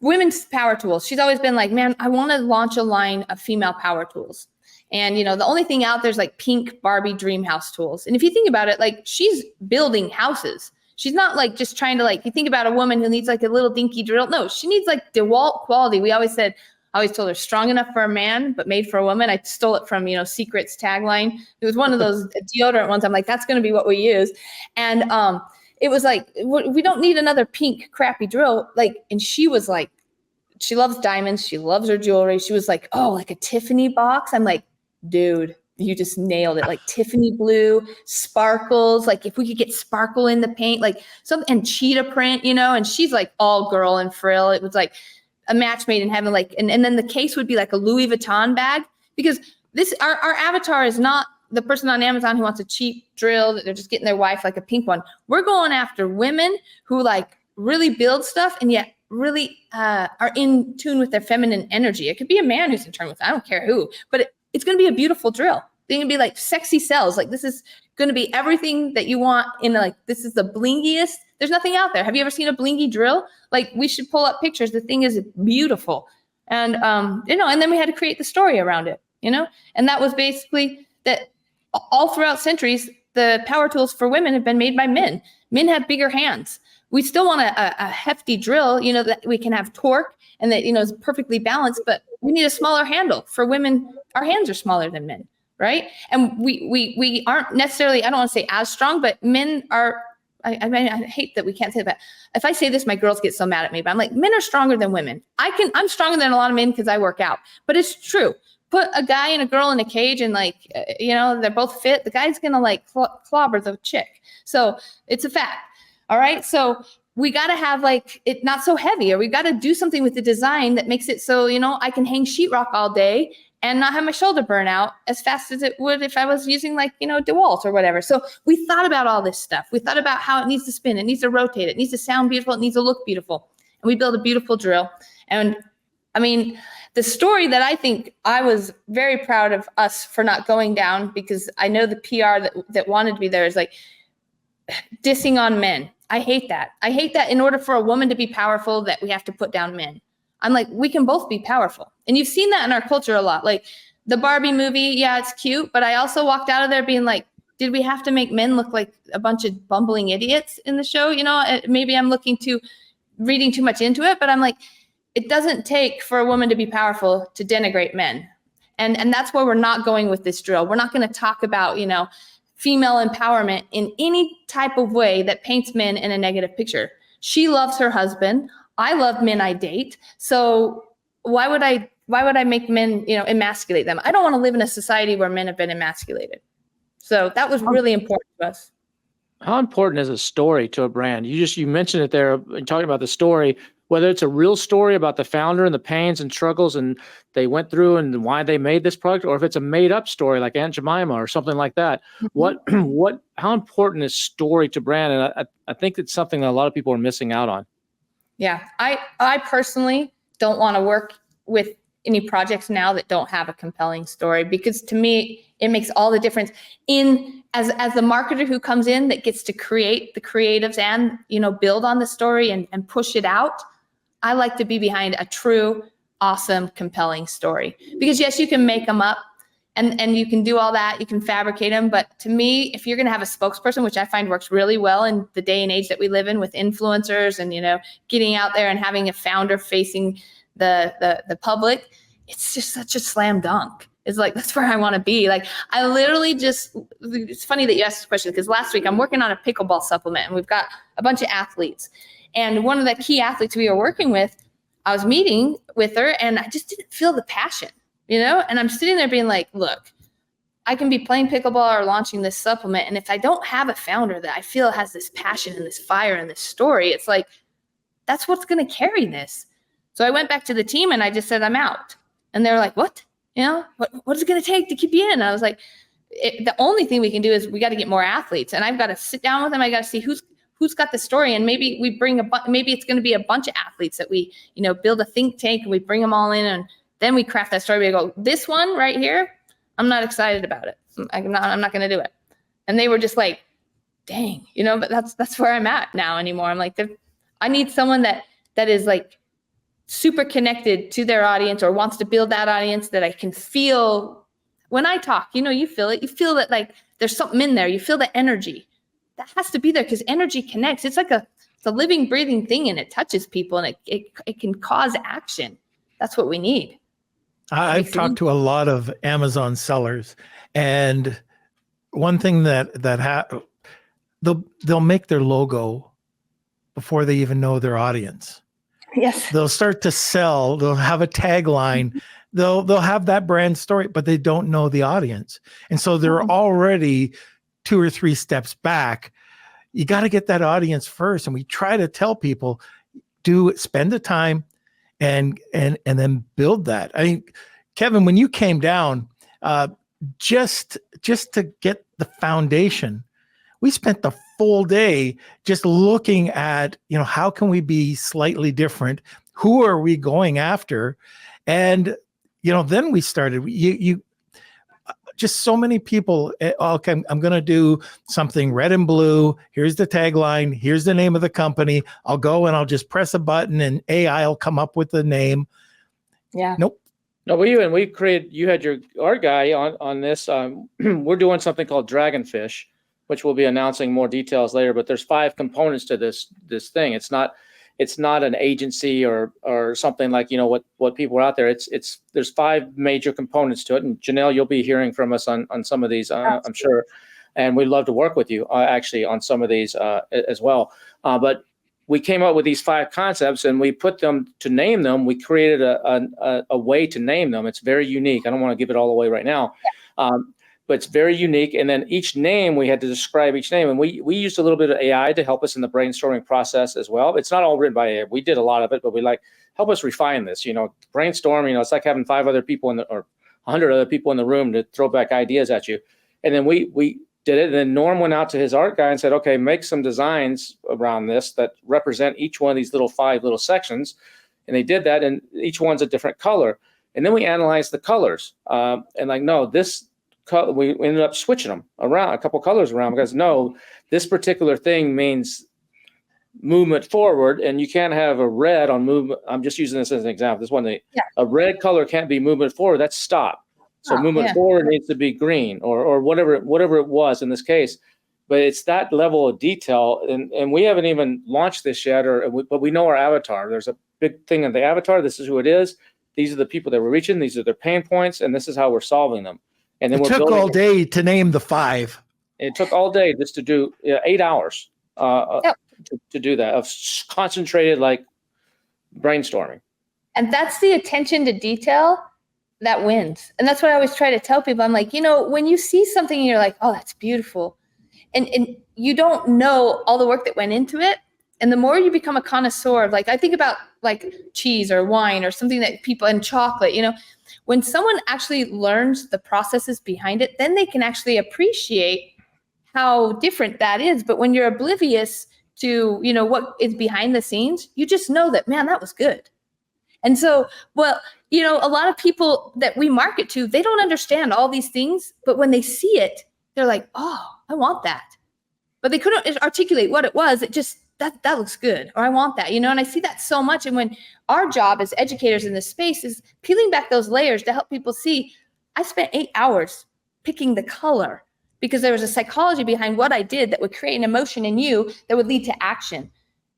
women's power tools. She's always been like, man, I want to launch a line of female power tools. And, the only thing out there is like pink Barbie dream house tools. And if you think about it, like she's building houses. She's not like just trying to you think about a woman who needs like a little dinky drill. No, she needs like DeWalt quality. I always told her strong enough for a man, but made for a woman. I stole it from, Secret's tagline. It was one of those deodorant ones. I'm like, that's going to be what we use. And it was like, we don't need another pink crappy drill. And she was like, she loves diamonds. She loves her jewelry. She was like, oh, like a Tiffany box. I'm like, dude, you just nailed it. Like Tiffany blue, sparkles. Like if we could get sparkle in the paint, like and cheetah print, and she's like all girl and frill. It was like a match made in heaven. And then the case would be like a Louis Vuitton bag, because our avatar is not the person on Amazon who wants a cheap drill that they're just getting their wife like a pink one. We're going after women who like really build stuff and yet really are in tune with their feminine energy. It could be a man who's in tune with it. I don't care who, but it's going to be a beautiful drill. They're going to be like sexy cells. Like this is going to be everything that you want this is the blingiest. There's nothing out there. Have you ever seen a blingy drill? Like we should pull up pictures. The thing is beautiful. And, and then we had to create the story around it, and that was basically that all throughout centuries, the power tools for women have been made by men. Men have bigger hands. We still want a hefty drill, that we can have torque and that, is perfectly balanced, but we need a smaller handle. For women, our hands are smaller than men, right? And we aren't necessarily, I don't want to say as strong, but men are, I mean, I hate that we can't say that. If I say this, my girls get so mad at me, but I'm like, men are stronger than women. I'm stronger than a lot of men because I work out, but it's true. Put a guy and a girl in a cage and they're both fit. The guy's going to clobber the chick. So it's a fact. All right. So we got to have it not so heavy, or we got to do something with the design that makes it so, I can hang sheetrock all day and not have my shoulder burn out as fast as it would if I was using DeWalt or whatever. So we thought about all this stuff. We thought about how it needs to spin. It needs to rotate. It needs to sound beautiful. It needs to look beautiful. And we built a beautiful drill. And I mean, the story that I think I was very proud of us for not going down, because I know the PR that wanted to be there is dissing on men. I hate that. I hate that in order for a woman to be powerful, that we have to put down men. I'm like, we can both be powerful. And you've seen that in our culture a lot. Like the Barbie movie, yeah, it's cute, but I also walked out of there being like, did we have to make men look like a bunch of bumbling idiots in the show? Maybe I'm reading too much into it, but I'm like, it doesn't take for a woman to be powerful to denigrate men. And that's where we're not going with this drill. We're not going to talk about, female empowerment in any type of way that paints men in a negative picture. She loves her husband. I love men I date. So why would I make men, emasculate them? I don't want to live in a society where men have been emasculated. So that was really important to us. How important is a story to a brand? You mentioned it there, talking about the story, whether it's a real story about the founder and the pains and struggles and they went through and why they made this product, or if it's a made up story like Aunt Jemima or something like that. How important is story to brand? And I think it's something that a lot of people are missing out on. Yeah. I personally don't want to work with any projects now that don't have a compelling story, because to me, it makes all the difference as the marketer who comes in that gets to create the creatives and, build on the story and push it out. I like to be behind a true, awesome, compelling story, because yes, you can make them up and you can do all that. You can fabricate them. But to me, if you're going to have a spokesperson, which I find works really well in the day and age that we live in with influencers and, getting out there and having a founder facing the public, it's just such a slam dunk. It's like, that's where I want to be. Like, I literally it's funny that you asked this question, because last week I'm working on a pickleball supplement and we've got a bunch of athletes. And one of the key athletes we were working with, I was meeting with her and I just didn't feel the passion, and I'm sitting there being like, look, I can be playing pickleball or launching this supplement. And if I don't have a founder that I feel has this passion and this fire and this story, it's like, that's what's going to carry this. So I went back to the team and I just said, I'm out. And they were like, what? What is it going to take to keep you in? And I was like, the only thing we can do is we got to get more athletes. And I've got to sit down with them. I got to see who's got the story. And maybe we bring maybe it's going to be a bunch of athletes that we, build a think tank and we bring them all in and then we craft that story. We go, this one right here, I'm not excited about it. I'm not going to do it. And they were just like, dang, but that's where I'm at now anymore. I'm like, I need someone that is like super connected to their audience or wants to build that audience, that I can feel when I talk, you feel it. You feel that like there's something in there. You feel the energy that has to be there, because energy connects. It's like it's a living, breathing thing, and it touches people and it can cause action. That's what we need. I've talked to a lot of Amazon sellers, and one thing they'll make their logo before they even know their audience. Yes. They'll start to sell. They'll have a tagline. They'll have that brand story, but they don't know the audience, and so they're already 2 or 3 steps back. You got to get that audience first, and we try to tell people, spend the time. And then build that. I mean, Kevin, when you came down, just to get the foundation, we spent the full day just looking at, how can we be slightly different? Who are we going after? And, then we started, just so many people, okay, I'm going to do something red and blue. Here's the tagline. Here's the name of the company. I'll go and I'll just press a button and AI will come up with the name. Yeah. Nope. No, you had your art guy on this. We're doing something called Dragonfish, which we'll be announcing more details later, but there's 5 components to this thing. It's not an agency or something like, what people are out there. There's 5 major components to it. And Janelle, you'll be hearing from us on some of these, I'm sure. And we'd love to work with you actually on some of these as well. But we came up with these 5 concepts and we put them to name them. We created a way to name them. It's very unique. I don't want to give it all away right now. But it's very unique. And then each name, we had to describe each name. And we used a little bit of AI to help us in the brainstorming process as well. It's not all written by AI. We did a lot of it, but we help us refine this, brainstorm, it's like having 5 other people or 100 other people in the room to throw back ideas at you. And then we did it. And then Norm went out to his art guy and said, okay, make some designs around this that represent each one of these 5 little sections. And they did that. And each one's a different color. And then we analyzed the colors we ended up switching them around, a couple colors around, because this particular thing means movement forward, and you can't have a red on movement. I'm just using this as an example. This one, a red color can't be movement forward. That's stop. So movement forward needs to be green or whatever it was in this case. But it's that level of detail, and we haven't even launched this yet, but we know our avatar. There's a big thing in the avatar. This is who it is. These are the people that we're reaching. These are their pain points, and this is how we're solving them. And then it took all day to name the 5. It took all day just to do 8 hours. to do that, of concentrated like brainstorming. And that's the attention to detail that wins. And that's what I always try to tell people. I'm like, when you see something and you're like, oh, that's beautiful. And you don't know all the work that went into it. And the more you become a connoisseur, like I think about like cheese or wine or something that people, and chocolate, when someone actually learns the processes behind it, then they can actually appreciate how different that is. But when you're oblivious to, what is behind the scenes, you just know that, man, that was good. And so, a lot of people that we market to, they don't understand all these things, but when they see it, they're like, oh, I want that. But they couldn't articulate what it was. It just, that looks good, or I want that, and I see that so much. And when our job as educators in this space is peeling back those layers to help people see, I spent 8 hours picking the color because there was a psychology behind what I did that would create an emotion in you that would lead to action.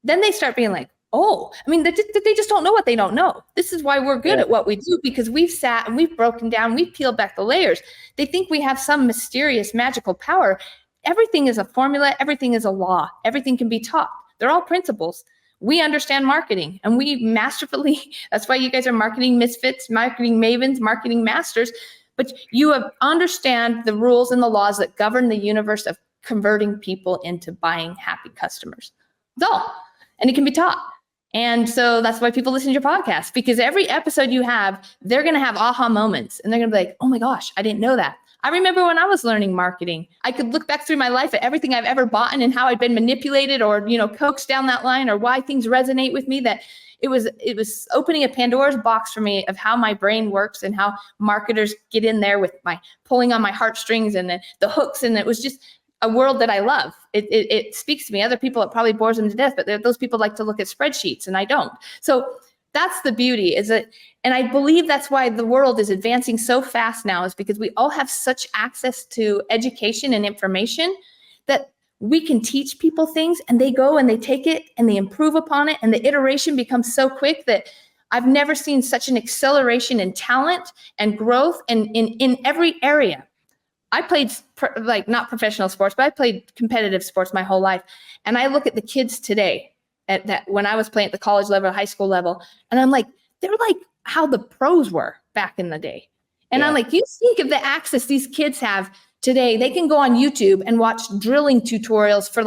Then they start being like, oh, they just don't know what they don't know. This is why we're good at what we do, because we've sat and we've broken down, we've peeled back the layers. They think we have some mysterious magical power. Everything is a formula. Everything is a law. Everything can be taught. They're all principles. We understand marketing, and we masterfully, that's why you guys are marketing misfits, marketing mavens, marketing masters, but you understand the rules and the laws that govern the universe of converting people into buying happy customers. That's all. And it can be taught. And so that's why people listen to your podcast, because every episode you have, they're going to have aha moments, and they're going to be like, oh my gosh, I didn't know that. I remember when I was learning marketing, I could look back through my life at everything I've ever bought and how I'd been manipulated or, coaxed down that line, or why things resonate with me, that it was opening a Pandora's box for me of how my brain works and how marketers get in there with my pulling on my heartstrings and the hooks. And it was just a world that I love. It speaks to me. Other people, it probably bores them to death, but those people like to look at spreadsheets and I don't. So that's the beauty, and I believe that's why the world is advancing so fast now, is because we all have such access to education and information that we can teach people things, and they go and they take it and they improve upon it, and the iteration becomes so quick that I've never seen such an acceleration in talent and growth and in every area. I played not professional sports, but I played competitive sports my whole life. And I look at the kids today at that when I was playing at the college level, high school level, and I'm like, they're like how the pros were back in the day. And I'm like, you think of the access these kids have today. They can go on YouTube and watch drilling tutorials for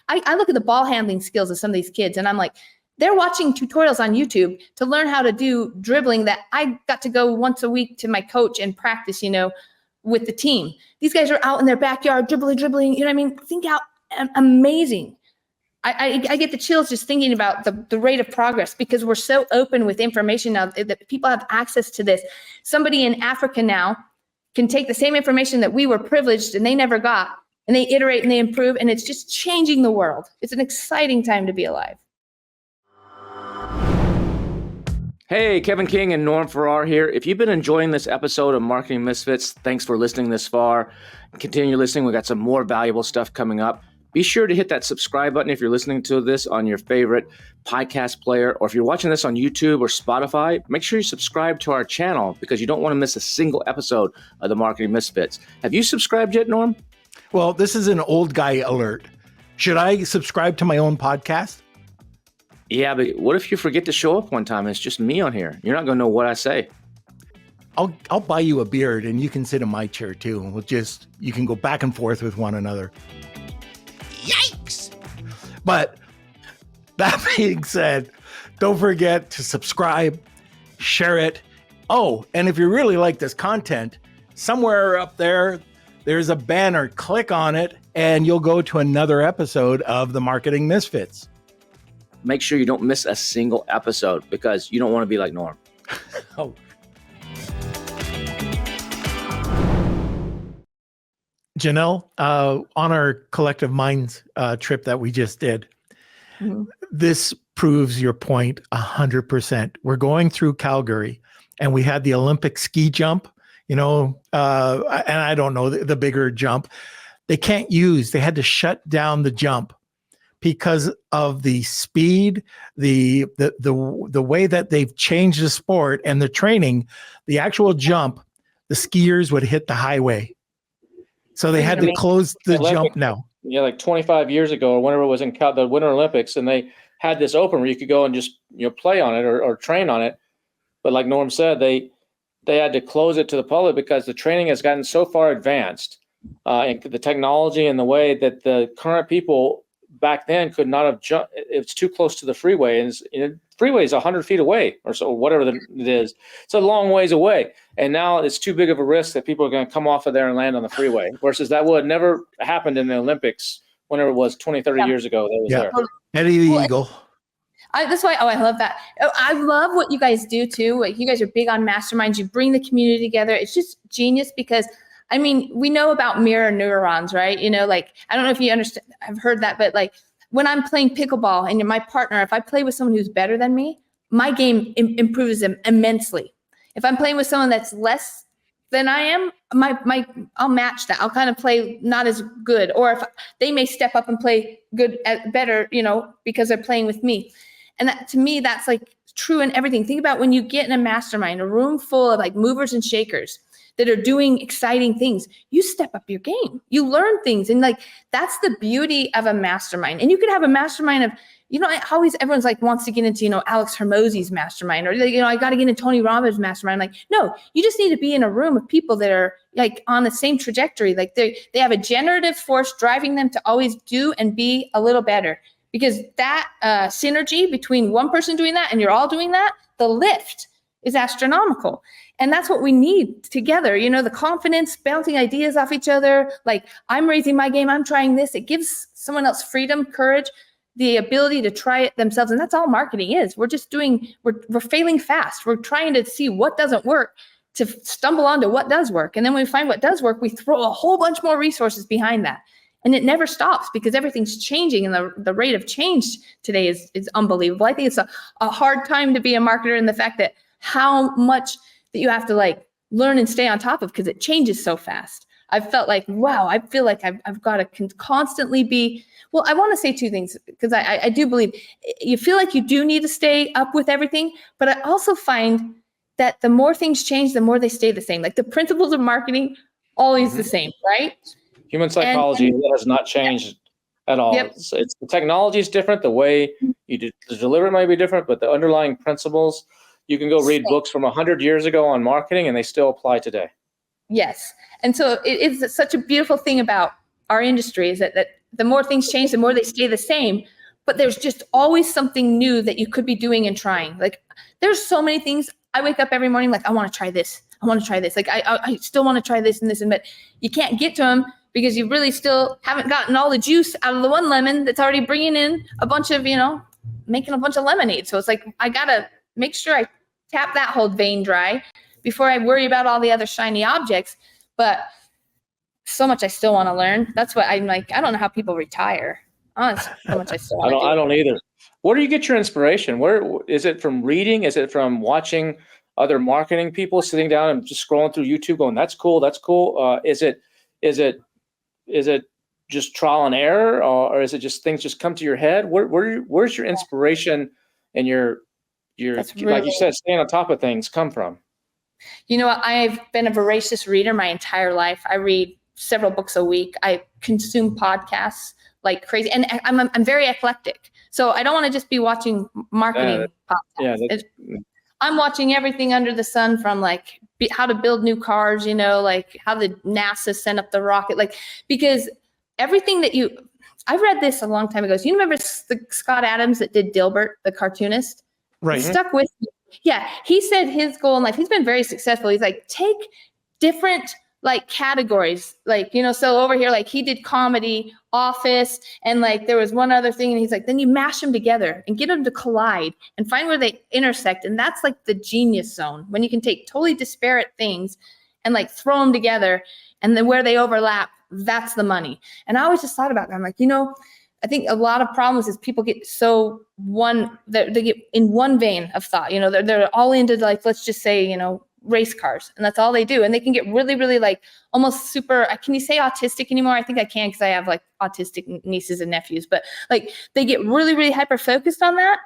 I look at the ball handling skills of some of these kids, and I'm like, they're watching tutorials on YouTube to learn how to do dribbling that I got to go once a week to my coach and practice, with the team. These guys are out in their backyard dribbling, think how amazing. I get the chills just thinking about the rate of progress, because we're so open with information now that people have access to this. Somebody in Africa now can take the same information that we were privileged and they never got, and they iterate and they improve, and it's just changing the world. It's an exciting time to be alive. Hey, Kevin King and Norm Farrar here. If you've been enjoying this episode of Marketing Misfits, thanks for listening this far. Continue listening. We got some more valuable stuff coming up. Be sure to hit that subscribe button if you're listening to this on your favorite podcast player, or if you're watching this on YouTube or Spotify, make sure you subscribe to our channel, because you don't want to miss a single episode of the Marketing Misfits. Have you subscribed yet, Norm? Well, this is an old guy alert. Should I subscribe to my own podcast? Yeah, but what if you forget to show up one time and it's just me on here? You're not going to know what I say. I'll buy you a beard and you can sit in my chair too. And you can go back and forth with one another. Yikes! But that being said, don't forget to subscribe, share it. Oh, and if you really like this content, somewhere up there's a banner. Click on it and you'll go to another episode of the Marketing Misfits. Make sure you don't miss a single episode, because you don't want to be like Norm. Oh. Janelle, on our Collective Minds trip that we just did, this proves your point 100%. We're going through Calgary, and we had the Olympic ski jump, and I don't know, the bigger jump. They had to shut down the jump because of the speed, the way that they've changed the sport and the training. The actual jump, the skiers would hit the highway. So they had to close the jump now. like 25 years ago or whenever it was in the Winter Olympics, and they had this open where you could go and just play on it or train on it. But like Norm said, they had to close it to the public because the training has gotten so far advanced, and the technology and the way that the current people back then could not have jumped. It's too close to the freeway, and freeway is 100 feet away or so, whatever it is. It's a long ways away, and now it's too big of a risk that people are going to come off of there and land on the freeway. Versus that would never happened in the Olympics whenever it was 20, 30 years ago. That was there. Eddie the Eagle. That's why. Oh, I love that. I love what you guys do too. Like, you guys are big on masterminds. You bring the community together. It's just genius because, I mean, we know about mirror neurons, right? Like, I don't know if you understand. I've heard that, but like when I'm playing pickleball and you're my partner, if I play with someone who's better than me, my game improves immensely. If I'm playing with someone that's less than I am, I'll match that. I'll kind of play not as good, or if they may step up and play good, better, because they're playing with me. And that, to me, that's like true in everything. Think about when you get in a mastermind, a room full of like movers and shakers that are doing exciting things, you step up your game, you learn things. And like, that's the beauty of a mastermind. And you could have a mastermind of, everyone's like wants to get into, Alex Hermosi's mastermind, or, I got to get into Tony Robbins' mastermind. Like, no, you just need to be in a room of people that are like on the same trajectory. Like they have a generative force driving them to always do and be a little better. Because that synergy between one person doing that and you're all doing that, the lift is astronomical. And that's what we need together. The confidence, bouncing ideas off each other. Like, I'm raising my game, I'm trying this. It gives someone else freedom, courage, the ability to try it themselves. And that's all marketing is. We're just we're failing fast. We're trying to see what doesn't work to stumble onto what does work. And then when we find what does work, we throw a whole bunch more resources behind that. And it never stops because everything's changing, and the rate of change today is unbelievable. I think it's a hard time to be a marketer, in the fact that how much that you have to like learn and stay on top of, because it changes so fast. I've felt like, wow, I feel like I've got to constantly be, well, I want to say two things, because I do believe you feel like you do need to stay up with everything, but I also find that the more things change, the more they stay the same. Like the principles of marketing, always the same, right? Human psychology has not changed at all. Yep. It's the technology is different. The way you deliver it might be different, but the underlying principles, you can go read books from 100 years ago on marketing and they still apply today. Yes. And so it is such a beautiful thing about our industry is that the more things change, the more they stay the same, but there's just always something new that you could be doing and trying. Like, there's so many things. I wake up every morning like, I want to try this. I want to try this. Like, I still want to try this and this, but you can't get to them because you really still haven't gotten all the juice out of the one lemon that's already bringing in a bunch of, making a bunch of lemonade. So it's like, I got to make sure I tap that whole vein dry before I worry about all the other shiny objects. But so much I still want to learn. That's what I'm like. I don't know how people retire. Honestly, so much I still want to do. I don't either. Where do you get your inspiration? Where is it from? Reading? Is it from watching other marketing people, sitting down and just scrolling through YouTube going, that's cool, that's cool? Is it just trial and error, or is it just things just come to your head? Where's your inspiration and your like you said, staying on top of things come from? I've been a voracious reader my entire life. I read several books a week. I consume podcasts like crazy, and I'm very eclectic. So I don't want to just be watching marketing podcasts. I'm watching everything under the sun, from like how to build new cars, like how the NASA sent up the rocket, like, because everything that I read this a long time ago. So you remember the Scott Adams that did Dilbert, the cartoonist? Right. It stuck with me. Yeah. He said his goal in life, he's been very successful. He's like, take different like categories, like, so over here, like he did comedy, Office, and like there was one other thing, and he's like, then you mash them together and get them to collide and find where they intersect. And that's like the genius zone, when you can take totally disparate things and like throw them together, and then where they overlap, that's the money. And I always just thought about that. I'm like, I think a lot of problems is people get so they get in one vein of thought, they're all into like, let's just say, race cars, and that's all they do. And they can get really, really like almost super, can you say autistic anymore? I think I can, because I have like autistic nieces and nephews, but like they get really, really hyper focused on that.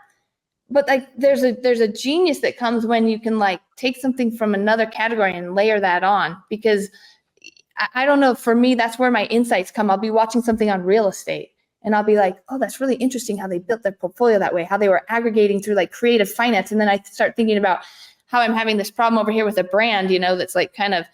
But like there's a genius that comes when you can like take something from another category and layer that on, because I don't know, for me, that's where my insights come. I'll be watching something on real estate and I'll be like, oh, that's really interesting how they built their portfolio that way, how they were aggregating through like creative finance. And then I start thinking about how I'm having this problem over here with a brand, that's like kind of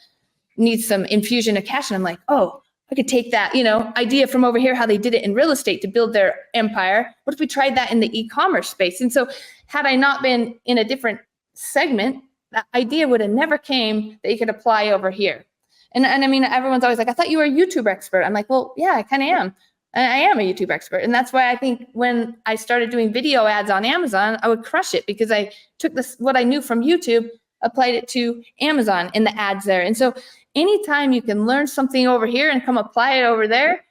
needs some infusion of cash. And I'm like, oh, I could take that, idea from over here, how they did it in real estate to build their empire. What if we tried that in the e-commerce space? And so had I not been in a different segment, that idea would have never came that you could apply over here. And I mean, everyone's always like, I thought you were a YouTube expert. I'm like, well, yeah, I kind of am. I am a YouTube expert. And that's why I think when I started doing video ads on Amazon, I would crush it because I took what I knew from YouTube, applied it to Amazon in the ads there. And so anytime you can learn something over here and come apply it over there,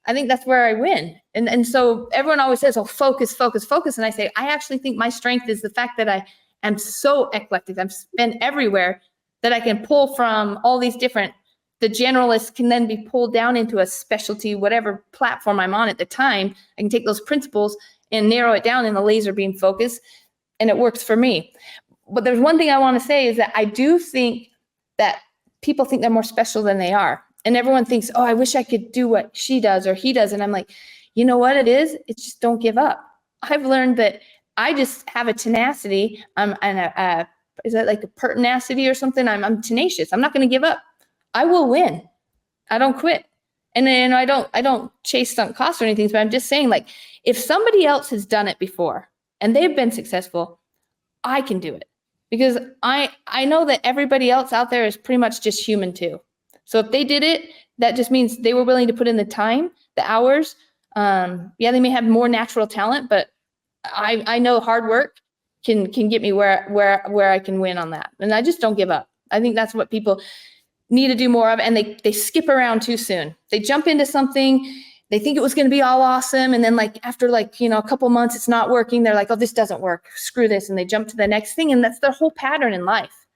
I think that's where I win. And so everyone always says, oh, focus, focus, focus. And I say, I actually think my strength is the fact that I am so eclectic. I've been everywhere that I can pull from all these different. The generalist can then be pulled down into a specialty, whatever platform I'm on at the time. I can take those principles and narrow it down in the laser beam focus, and it works for me. But there's one thing I want to say is that I do think that people think they're more special than they are. And everyone thinks, oh, I wish I could do what she does or he does. And I'm like, you know what it is? It's just don't give up. I've learned that I just have a tenacity. Is that like a pertinacity or something? I'm tenacious. I'm not going to give up. I will win. I don't quit. And then I don't chase sunk costs or anything, but I'm just saying, like, if somebody else has done it before and they've been successful, I can do it because I know that everybody else out there is pretty much just human too. So if they did it, that just means they were willing to put in the time, the hours. Yeah, they may have more natural talent, but I know hard work can get me where I can win on that. And I just don't give up. I think that's what people need to do more of, and they skip around too soon. They jump into something, they think it was going to be all awesome, and then after a couple months it's not working. They're like, oh, this doesn't work, screw this, and they jump to the next thing. And that's their whole pattern in life.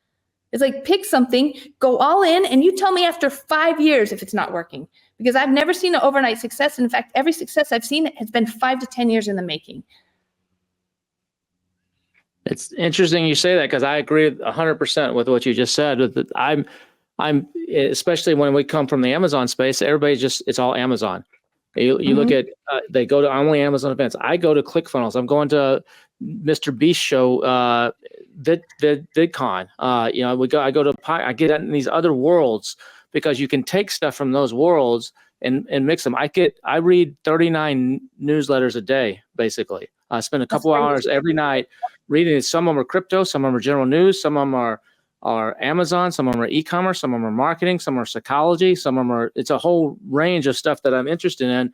It's like, pick something, go all in, and you tell me after 5 years if it's not working, because I've never seen an overnight success. In fact, every success I've seen has been 5 to 10 years in the making. It's interesting you say that, because I agree 100% with what you just said. I'm especially when we come from the Amazon space, everybody it's all Amazon. You look at, they go to only Amazon events. I go to ClickFunnels. I'm going to Mr. Beast show, VidCon. I go to I get in these other worlds because you can take stuff from those worlds and mix them. I read 39 newsletters a day, basically. I spend a couple hours every night reading. Some of them are crypto, some of them are general news, some of them are Amazon, some of them are e-commerce, some of them are marketing, some are psychology, some of them are, it's a whole range of stuff that I'm interested in.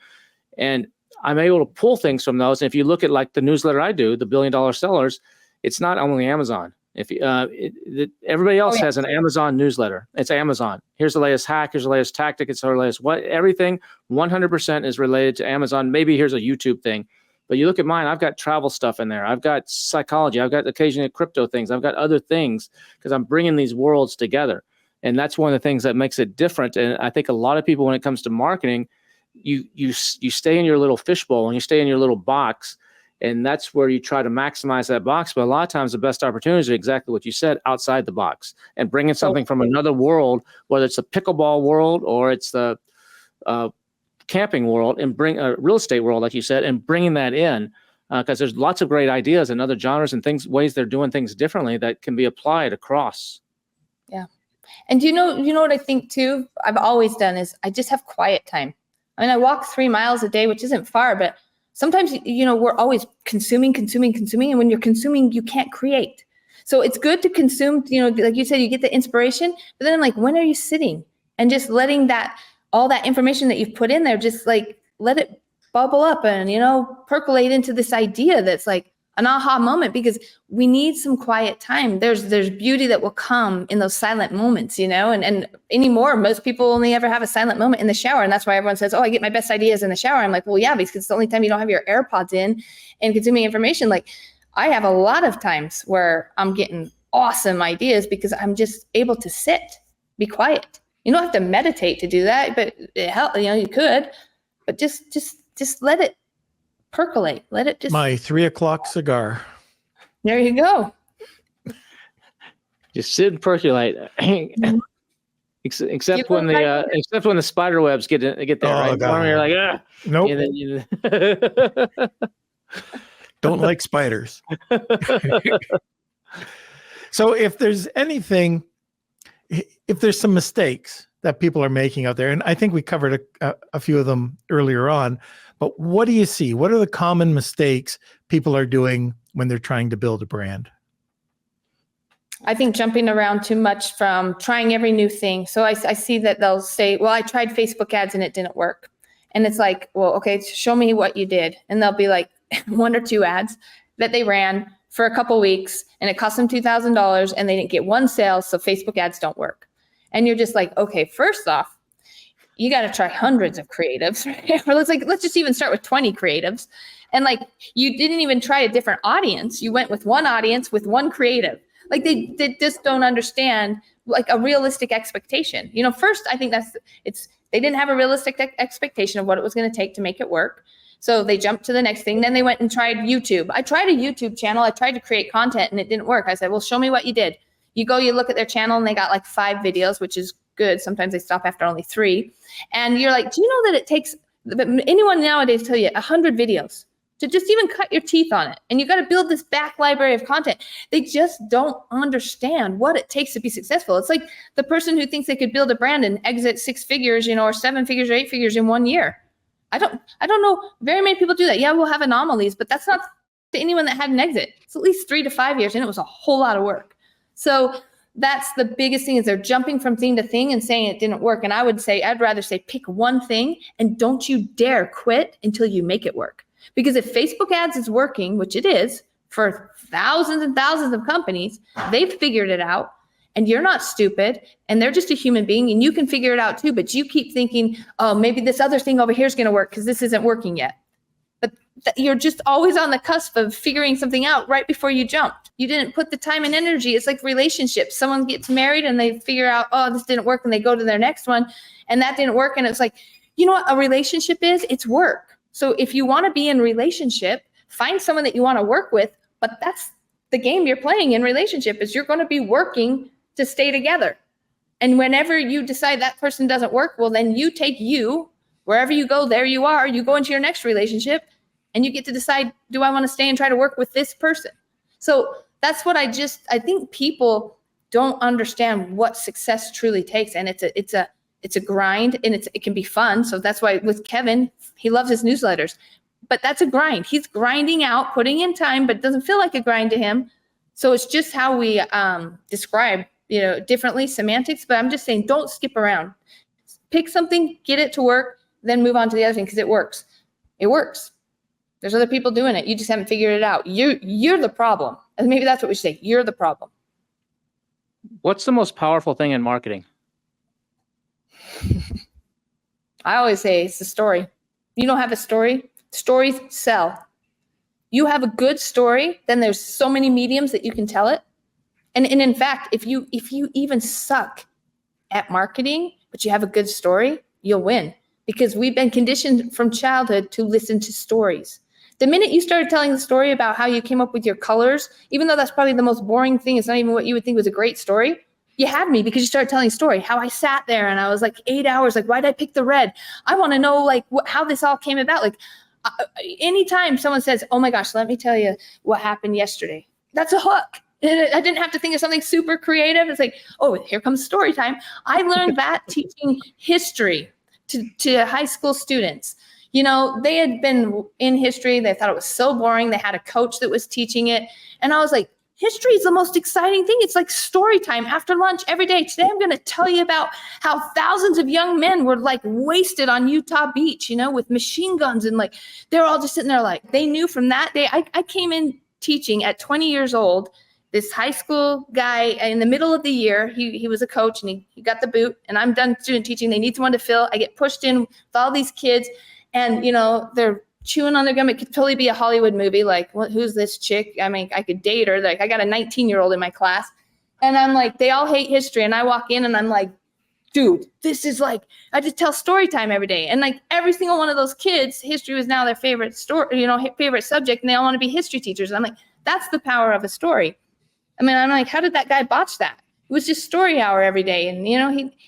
And I'm able to pull things from those. And if you look at like the newsletter I do, the $1 Billion Sellers, it's not only Amazon. Everybody else has an Amazon newsletter. It's Amazon. Here's the latest hack. Here's the latest tactic. It's the latest everything 100% is related to Amazon. Maybe here's a YouTube thing. But you look at mine, I've got travel stuff in there. I've got psychology. I've got occasionally crypto things. I've got other things because I'm bringing these worlds together. And that's one of the things that makes it different. And I think a lot of people, when it comes to marketing, you stay in your little fishbowl and you stay in your little box. And that's where you try to maximize that box. But a lot of times the best opportunities are exactly what you said, outside the box, and bringing something from another world, whether it's the pickleball world or it's the camping world, and bring a real estate world, like you said, and bringing that in, because there's lots of great ideas and other genres and ways they're doing things differently that can be applied across. Yeah. And you know what I think too, I've always done is I just have quiet time. I mean, I walk 3 miles a day, which isn't far, but sometimes, we're always consuming. And when you're consuming, you can't create. So it's good to consume, like you said, you get the inspiration, but then when are you sitting and just letting all that information that you've put in there, just let it bubble up and, percolate into this idea that's like an aha moment, because we need some quiet time. There's beauty that will come in those silent moments, and anymore, most people only ever have a silent moment in the shower. And that's why everyone says, oh, I get my best ideas in the shower. I'm like, well, yeah, because it's the only time you don't have your AirPods in and consuming information. Like, I have a lot of times where I'm getting awesome ideas because I'm just able to sit, be quiet. You don't have to meditate to do that, but you could, but just let it percolate. Let it just. My 3 o'clock cigar. There you go. Just sit and percolate. Except when the spider webs get there, right? God. You're like, ah. Nope. Don't like spiders. So if there's some mistakes that people are making out there, and I think we covered a few of them earlier on, but what do you see? What are the common mistakes people are doing when they're trying to build a brand? I think jumping around too much from trying every new thing. So I see that they'll say, well, I tried Facebook ads and it didn't work. And it's like, well, okay, show me what you did. And they'll be like 1 or 2 ads that they ran for a couple weeks and it cost them $2,000 and they didn't get 1 sale. So Facebook ads don't work. And you're just like, okay, first off, you got to try hundreds of creatives. Right? Or let's just even start with 20 creatives. And like, you didn't even try a different audience. You went with 1 audience with 1 creative. Like they just don't understand like a realistic expectation. First, I think they didn't have a realistic expectation of what it was going to take to make it work. So they jumped to the next thing. Then they went and tried YouTube. I tried a YouTube channel. I tried to create content and it didn't work. I said, well, show me what you did. You look at their channel and they got like 5 videos, which is good. Sometimes they stop after only 3. And you're like, do you know that it takes anyone nowadays tell you 100 videos to just even cut your teeth on it? And you got to build this back library of content. They just don't understand what it takes to be successful. It's like the person who thinks they could build a brand and exit 6 figures, or 7 figures or 8 figures in 1 year. I don't know very many people do that. Yeah, we'll have anomalies, but that's not to anyone that had an exit. It's at least 3 to 5 years, and it was a whole lot of work. So that's the biggest thing, is they're jumping from thing to thing and saying it didn't work. And I'd rather say pick one thing and don't you dare quit until you make it work. Because if Facebook ads is working, which it is for thousands and thousands of companies, they've figured it out. And you're not stupid, and they're just a human being, and you can figure it out too. But you keep thinking, oh, maybe this other thing over here is going to work because this isn't working yet. But you're just always on the cusp of figuring something out right before you jumped. You didn't put the time and energy. It's like relationships. Someone gets married and they figure out, oh, this didn't work, and they go to their next one, and that didn't work. And it's like, you know what a relationship is? It's work. So if you want to be in relationship, find someone that you want to work with. But that's the game you're playing in relationship, is you're going to be working to stay together. And whenever you decide that person doesn't work, well, then you take you, wherever you go, there you are. You go into your next relationship and you get to decide, do I want to stay and try to work with this person? So that's what I think people don't understand what success truly takes. And it's a grind, and it can be fun. So that's why with Kevin, he loves his newsletters, but that's a grind. He's grinding out, putting in time, but it doesn't feel like a grind to him. So it's just how we describe differently, semantics, but I'm just saying, don't skip around. Pick something, get it to work, then move on to the other thing, because it works. It works. There's other people doing it. You just haven't figured it out. You're the problem. And maybe that's what we should say. You're the problem. What's the most powerful thing in marketing? I always say it's the story. You don't have a story. Stories sell. You have a good story, then there's so many mediums that you can tell it. And in fact, if you even suck at marketing, but you have a good story, you'll win, because we've been conditioned from childhood to listen to stories. The minute you started telling the story about how you came up with your colors, even though that's probably the most boring thing, it's not even what you would think was a great story, you had me, because you started telling a story, how I sat there and I was like 8 hours, like, why did I pick the red? I want to know like how this all came about. Like anytime someone says, oh my gosh, let me tell you what happened yesterday, that's a hook. I didn't have to think of something super creative. It's like, oh, here comes story time. I learned that teaching history to high school students. They had been in history. They thought it was so boring. They had a coach that was teaching it. And I was like, history is the most exciting thing. It's like story time after lunch every day. Today, I'm going to tell you about how thousands of young men were like wasted on Utah Beach, with machine guns. And like, they're all just sitting there like, they knew from that day. I came in teaching at 20 years old. This high school guy in the middle of the year, he was a coach, and he got the boot, and I'm done student teaching. They need someone to fill. I get pushed in with all these kids, and they're chewing on their gum. It could totally be a Hollywood movie. Like, who's this chick? I mean, I could date her. Like, I got a 19-year-old in my class, and I'm like, they all hate history. And I walk in and I'm like, dude, this is like, I just tell story time every day. And like every single one of those kids, history was now their favorite story, favorite subject, and they all want to be history teachers. And I'm like, that's the power of a story. I mean, I'm like, how did that guy botch that? was just story hour every day. And,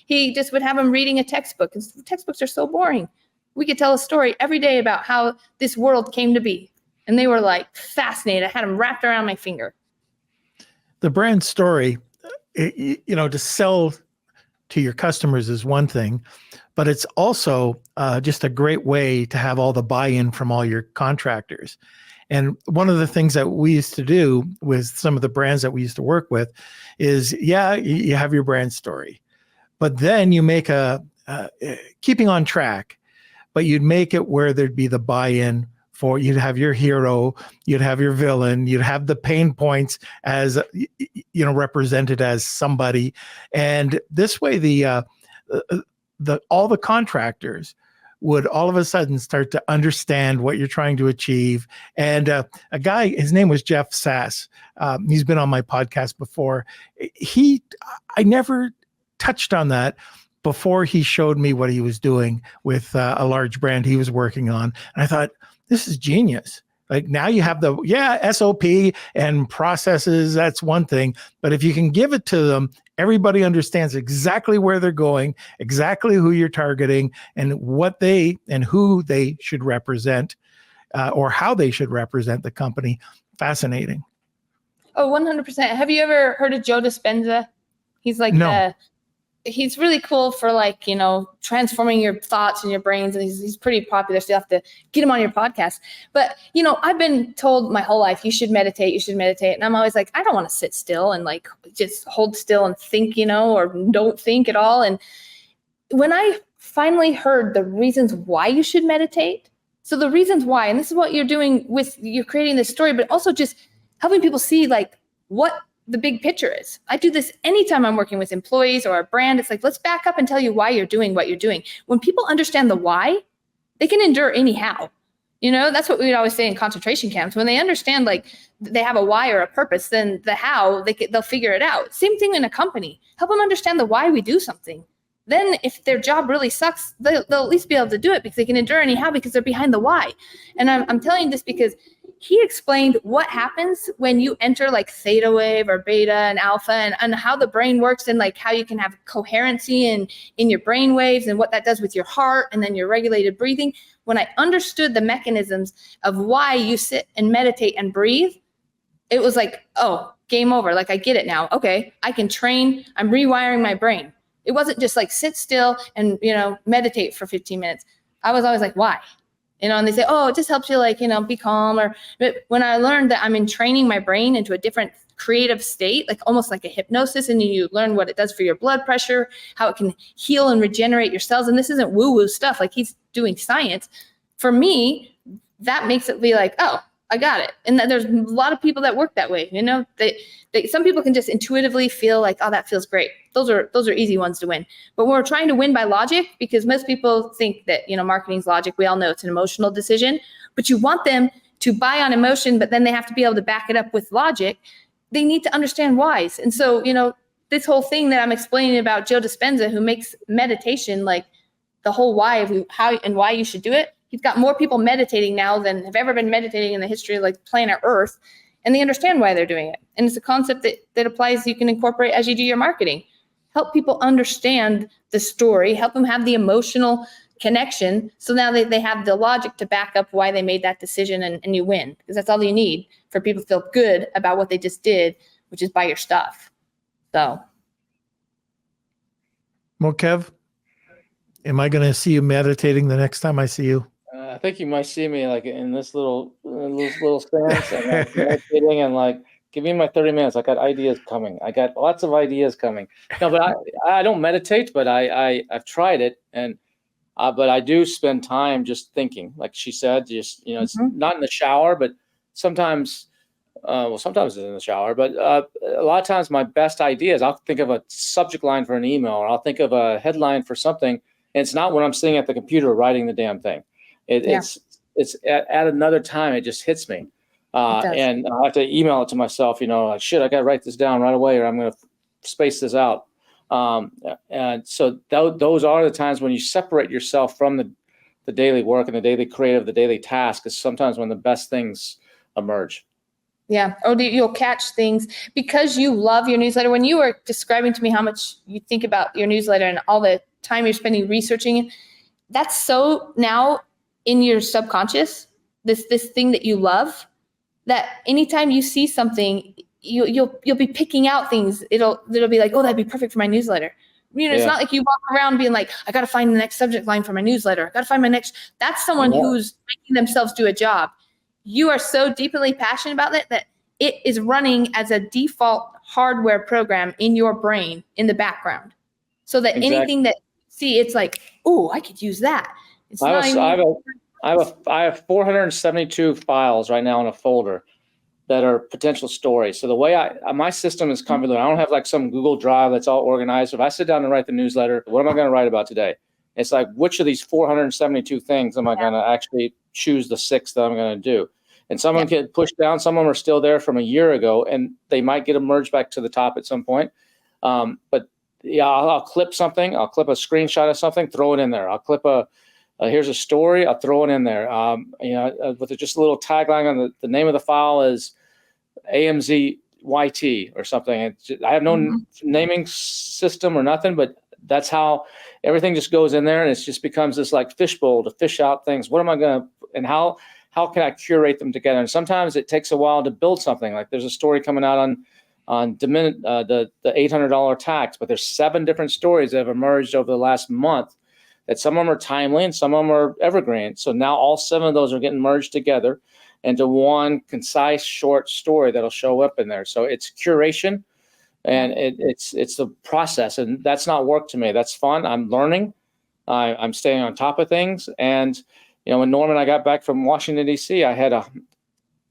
he just would have them reading a textbook. And textbooks are so boring. We could tell a story every day about how this world came to be. And they were like fascinated. I had them wrapped around my finger. The brand story, to sell to your customers is one thing, but it's also just a great way to have all the buy-in from all your contractors. And one of the things that we used to do with some of the brands that we used to work with is, you have your brand story, but then you make keeping on track, but you'd make it where there'd be the buy-in for, you'd have your hero, you'd have your villain, you'd have the pain points as, represented as somebody. And this way, all the contractors would all of a sudden start to understand what you're trying to achieve. And a guy, his name was Jeff Sass. He's been on my podcast before. I never touched on that before he showed me what he was doing with a large brand he was working on. And I thought, this is genius. Like, now you have the SOP and processes, that's one thing. But if you can give it to them, everybody understands exactly where they're going, exactly who you're targeting, and who they should represent, or how they should represent the company. Fascinating. Oh, 100%. Have you ever heard of Joe Dispenza? He's like he's really cool for transforming your thoughts and your brains. And he's pretty popular. So you have to get him on your podcast. But, I've been told my whole life, you should meditate. And I'm always like, I don't want to sit still and just hold still and think, or don't think at all. And when I finally heard the reasons why you should meditate, so the reasons why, and this is what you're doing you're creating this story, but also just helping people see what the big picture is. I do this anytime I'm working with employees or a brand. It's like, let's back up and tell you why you're doing what you're doing. When people understand the why, they can endure anyhow. That's what we would always say in concentration camps. When they understand they have a why or a purpose, then the how, they'll figure it out. Same thing in a company. Help them understand the why we do something. Then if their job really sucks, they'll at least be able to do it because they can endure anyhow because they're behind the why. And I'm telling you this because he explained what happens when you enter theta wave or beta and alpha and how the brain works and how you can have coherency in your brain waves and what that does with your heart and then your regulated breathing. When I understood the mechanisms of why you sit and meditate and breathe, it was oh, game over. I get it now. Okay, I can train. I'm rewiring my brain. It wasn't just sit still and, meditate for 15 minutes. I was always why? And they say, oh, it just helps you be calm. But when I learned that I'm training my brain into a different creative state, almost like a hypnosis, and you learn what it does for your blood pressure, how it can heal and regenerate your cells. And this isn't woo-woo stuff. He's doing science. For me, that makes it be oh, I got it. And there's a lot of people that work that way. Some people can just intuitively feel oh, that feels great. Those are easy ones to win. But when we're trying to win by logic, because most people think that, marketing's logic, we all know it's an emotional decision, but you want them to buy on emotion, but then they have to be able to back it up with logic. They need to understand whys. And so, this whole thing that I'm explaining about Joe Dispenza, who makes meditation the whole why of how and why you should do it. He's got more people meditating now than have ever been meditating in the history of planet Earth, and they understand why they're doing it. And it's a concept that applies, you can incorporate as you do your marketing. Help people understand the story, help them have the emotional connection. So now they have the logic to back up why they made that decision, and you win, because that's all you need for people to feel good about what they just did, which is buy your stuff. So. Well, Kev, am I going to see you meditating the next time I see you? I think you might see me in this little stance and meditating and give me my 30 minutes. I got ideas coming. I got lots of ideas coming. No, but I don't meditate, but I've tried it, and but I do spend time just thinking, like she said, just it's not in the shower, but sometimes sometimes it's in the shower, but a lot of times my best ideas, I'll think of a subject line for an email, or I'll think of a headline for something, and it's not when I'm sitting at the computer writing the damn thing. It's at another time, it just hits me. And I have to email it to myself, shit, I got to write this down right away, or I'm going to space this out. And so those are the times when you separate yourself from the daily work and the daily creative, the daily task, is sometimes when the best things emerge. Yeah. Or you'll catch things because you love your newsletter. When you were describing to me how much you think about your newsletter and all the time you're spending researching it, that's so now in your subconscious, this thing that you love, that anytime you see something, you'll be picking out things. It'll be like, oh, that'd be perfect for my newsletter. It's not like you walk around being like, I got to find the next subject line for my newsletter. I got to find my next. That's someone who's making themselves do a job. You are so deeply passionate about that it is running as a default hardware program in your brain in the background, so that anything that you see, it's like, oh, I could use that. It's I have 472 files right now in a folder that are potential stories. So the way my system is convoluted. I don't have like some Google Drive that's all organized. If I sit down and write the newsletter, what am I going to write about today? It's like, which of these 472 things am I going to actually choose the 6 that I'm going to do? And some of them get pushed down. Some of them are still there from a year ago, and they might get merged back to the top at some point. But yeah, I'll clip something. I'll clip a screenshot of something, throw it in there. I'll clip here's a story. I'll throw it in there. With just a little tagline on the name of the file is AMZYT or something. I have no naming system or nothing, but that's how everything just goes in there, and it just becomes this like fishbowl to fish out things. What am I going to, and how can I curate them together? And sometimes it takes a while to build something. Like there's a story coming out on the $800 tax, but there's 7 different stories that have emerged over the last month that some of them are timely and some of them are evergreen. So now all 7 of those are getting merged together into one concise short story that'll show up in there. So it's curation, and it's the process, and that's not work to me. That's fun. I'm learning. I'm staying on top of things. And when Norm and I got back from Washington, D.C., I had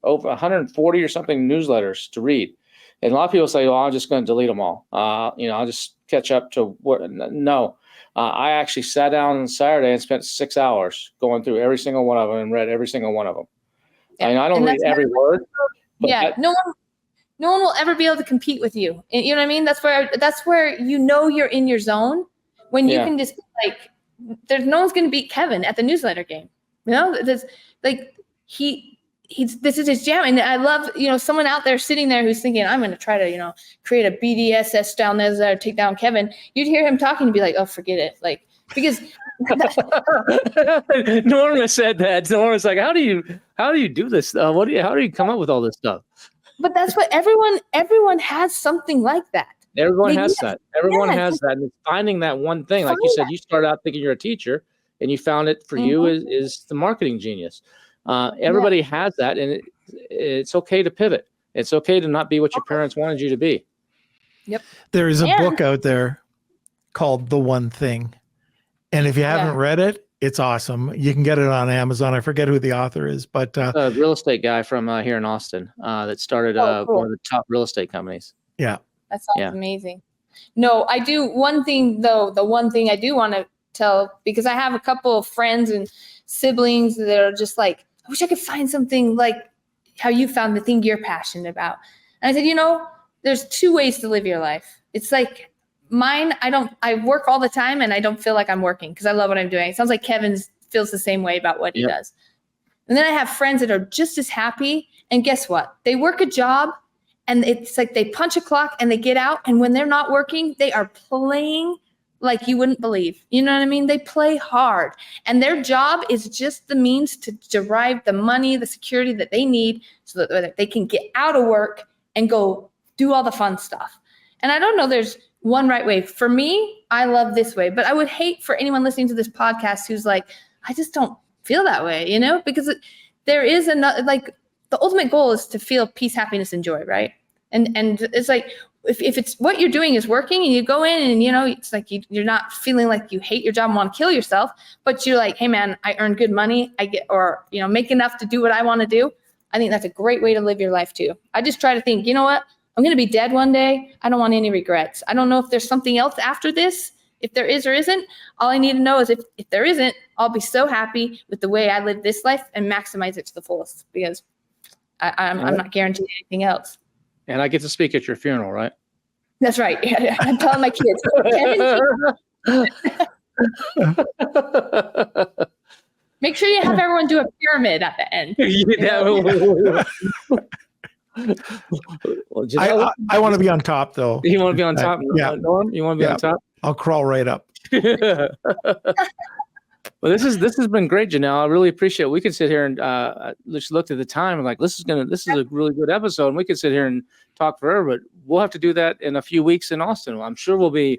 over 140 or something newsletters to read. And a lot of people say, I'm just going to delete them all. I'll just catch up to what. No, I actually sat down on Saturday and spent 6 hours going through every single one of them and read every single one of them. Yeah. I don't read every word. No one will ever be able to compete with you. You know what I mean? That's where you're in your zone, when you can just there's no one's going to beat Kevin at the newsletter game. There's this is his jam. And I love, someone out there sitting there who's thinking, I'm going to try to, create a BDSS style newsletter, take down Kevin. You'd hear him talking and be like, oh, forget it. Because Norma said that. Norma's like, how do you do this? How do you come up with all this stuff? But that's what everyone has something like that. Everyone has that. Everyone has that. And it's finding that one thing, like you said, you started out thinking you're a teacher, and you found it for you is the marketing genius. Everybody has that, and it's okay to pivot. It's okay to not be what your parents wanted you to be. Yep. There is a book out there called The One Thing. And if you haven't read it, it's awesome. You can get it on Amazon. I forget who the author is, but a real estate guy from here in Austin that started one of the top real estate companies. Yeah. That sounds amazing. No, I do one thing though. The one thing I do want to tell, because I have a couple of friends and siblings that are just like, I wish I could find something like how you found the thing you're passionate about. And I said, there's 2 ways to live your life. It's like mine. I work all the time and I don't feel like I'm working because I love what I'm doing. It sounds like Kevin feels the same way about what he does. And then I have friends that are just as happy. And guess what? They work a job and it's like they punch a clock and they get out. And when they're not working, they are playing like you wouldn't believe. You know what I mean? They play hard. And their job is just the means to derive the money, the security that they need so that they can get out of work and go do all the fun stuff. And I don't know there's one right way. For me, I love this way. But I would hate for anyone listening to this podcast who's like, I just don't feel that way, because there is another, the ultimate goal is to feel peace, happiness, and joy, right? And it's like, if it's what you're doing is working and you go in and, it's like you're not feeling like you hate your job and want to kill yourself, but you're like, hey man, I earn good money. Make enough to do what I want to do. I think that's a great way to live your life too. I just try to think, you know what? I'm going to be dead one day. I don't want any regrets. I don't know if there's something else after this. If there is or isn't, all I need to know is if there isn't, I'll be so happy with the way I live this life and maximize it to the fullest, because I'm not guaranteed anything else. And I get to speak at your funeral, right? That's right. Yeah. I'm telling my kids. Make sure you have everyone do a pyramid at the end. Well, Janelle, I want to be on top though. you want to be on top? Yeah. Norm, you want to be on top? I'll crawl right up. Well, this has been great, Janelle. I really appreciate it. We could sit here and just looked at the time and like, this is a really good episode. And we could sit here and talk forever, but we'll have to do that in a few weeks in Austin. I'm sure we'll be,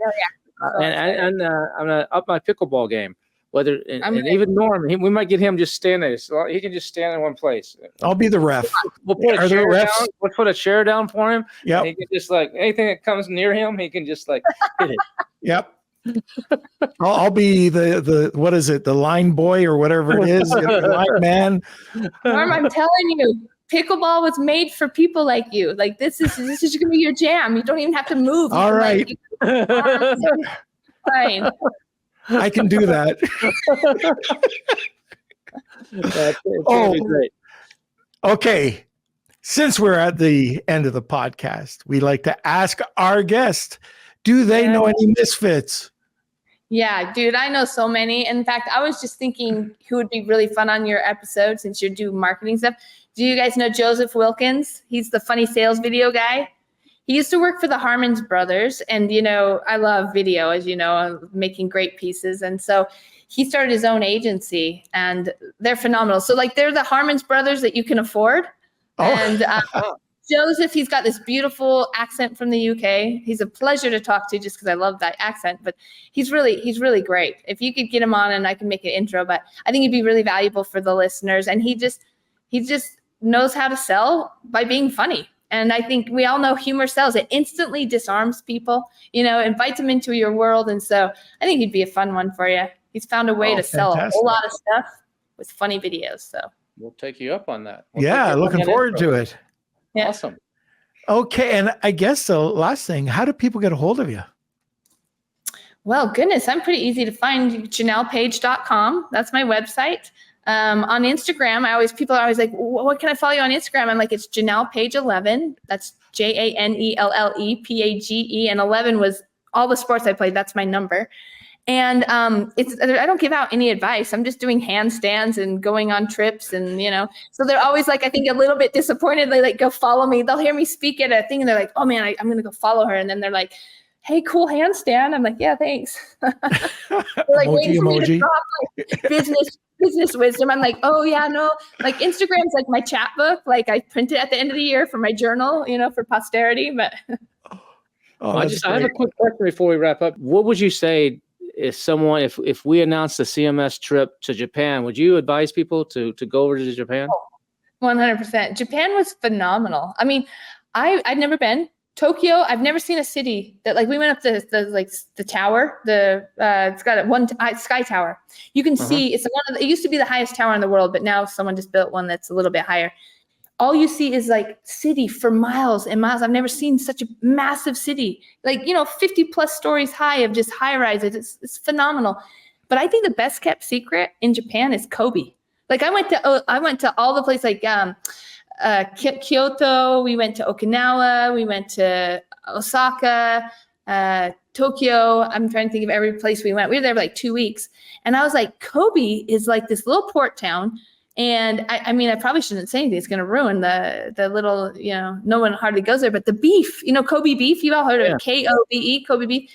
and I'm gonna up my pickleball game. Whether and even Norm, we might get him just stand there. So he can just stand in one place. I'll be the ref. We'll put a chair down. We'll put a chair down for him. Yeah. He can just like anything that comes near him, he can just like hit it. Yep. I'll be the what is it? The line boy or whatever it is. The line man. Norm, I'm telling you, pickleball was made for people like you. Like this is gonna be your jam. You don't even have to move. All right. Fine. I can do that. It's gonna be great. Okay. Since we're at the end of the podcast, we like to ask our guest, do they know any misfits? Yeah, dude, I know so many. In fact, I was just thinking who would be really fun on your episode since you do marketing stuff. Do you guys know Joseph Wilkins? He's the funny sales video guy. He used to work for the Harmons brothers. And, I love video, as you know, I'm making great pieces. And so he started his own agency and they're phenomenal. So like they're the Harmons brothers that you can afford. Oh. And Joseph, he's got this beautiful accent from the UK. He's a pleasure to talk to just because I love that accent, but he's really great. If you could get him on and I can make an intro, but I think he'd be really valuable for the listeners. And he just knows how to sell by being funny. And I think we all know humor sells. It instantly disarms people, invites them into your world. And so I think he'd be a fun one for you. He's found a way to sell a whole lot of stuff with funny videos. So we'll take you up on that. Looking forward to it. Yeah. Awesome. Okay. And I guess the last thing, how do people get a hold of you? Well, goodness, I'm pretty easy to find. JanellePage.com. That's my website. On Instagram, people are always like, what can I follow you on Instagram? I'm like, it's Janelle Page 11. That's JANELLEPAGE. And 11 was all the sports I played. That's my number. And I don't give out any advice. I'm just doing handstands and going on trips and, so they're always like, I think a little bit disappointed. They like, go follow me. They'll hear me speak at a thing and they're like, oh man, I'm going to go follow her. And then they're like, hey, cool handstand. I'm like, yeah, thanks. They're like waiting for me to drop like business wisdom. I'm like, oh yeah, no, like Instagram's like my chat book. Like I print it at the end of the year for my journal, for posterity, but. I have a quick question before we wrap up. What would you say if we announced a CMS trip to Japan, would you advise people to go over to Japan? 100%. Japan was phenomenal. I mean, I'd never been. Tokyo, I've never seen a city that like we went up the tower, it's got one sky tower. You can see it used to be the highest tower in the world, but now someone just built one that's a little bit higher. All you see is like city for miles and miles. I've never seen such a massive city, like, 50 plus stories high of just high rises. It's phenomenal. But I think the best kept secret in Japan is Kobe. Like I went to all the places like Kyoto, we went to Okinawa, we went to Osaka, Tokyo. I'm trying to think of every place we went. We were there for like 2 weeks. And I was like, Kobe is like this little port town. And I mean, I probably shouldn't say anything. It's going to ruin the little, no one hardly goes there. But the beef, Kobe beef, you've all heard of KOBE, Kobe beef.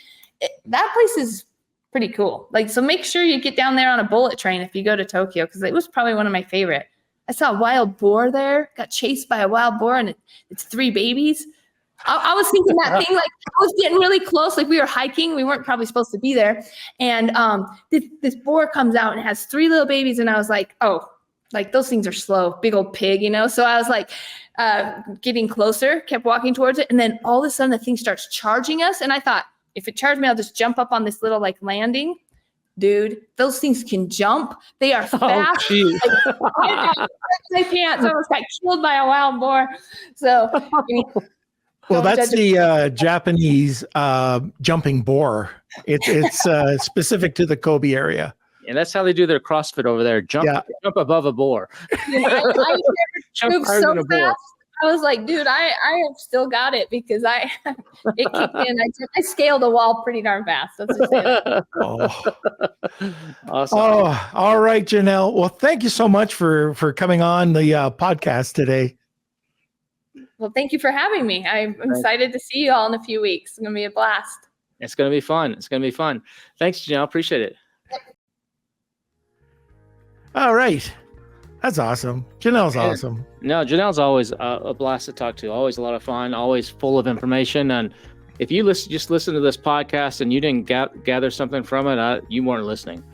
That place is pretty cool. Like, so make sure you get down there on a bullet train if you go to Tokyo, because it was probably one of my favorite. I saw a wild boar there, got chased by a wild boar, and it's 3 babies. I was thinking that thing, like I was getting really close, like we were hiking. We weren't probably supposed to be there. And this boar comes out and has 3 little babies. And I was like, oh, like those things are slow, big old pig, So I was like getting closer, kept walking towards it. And then all of a sudden the thing starts charging us. And I thought, if it charged me, I'll just jump up on this little like landing. Dude, those things can jump. They are fast. Oh, my pants. I almost got killed by a wild boar. So, well, that's the Japanese jumping boar. It's specific to the Kobe area. And that's how they do their CrossFit over there. Jump above a boar. I moved so fast. I was like, dude, I have still got it because it kicked in. I scaled a wall pretty darn fast. That's just it. Awesome. Oh, all right, Janelle. Well, thank you so much for coming on the podcast today. Well, thank you for having me. I'm excited to see you all in a few weeks. It's going to be a blast. It's going to be fun. It's going to be fun. Thanks, Janelle. Appreciate it. All right. That's awesome. Janelle's awesome. No, Janelle's always a blast to talk to. Always a lot of fun. Always full of information. And if you just listen to this podcast and you didn't gather something from it, you weren't listening.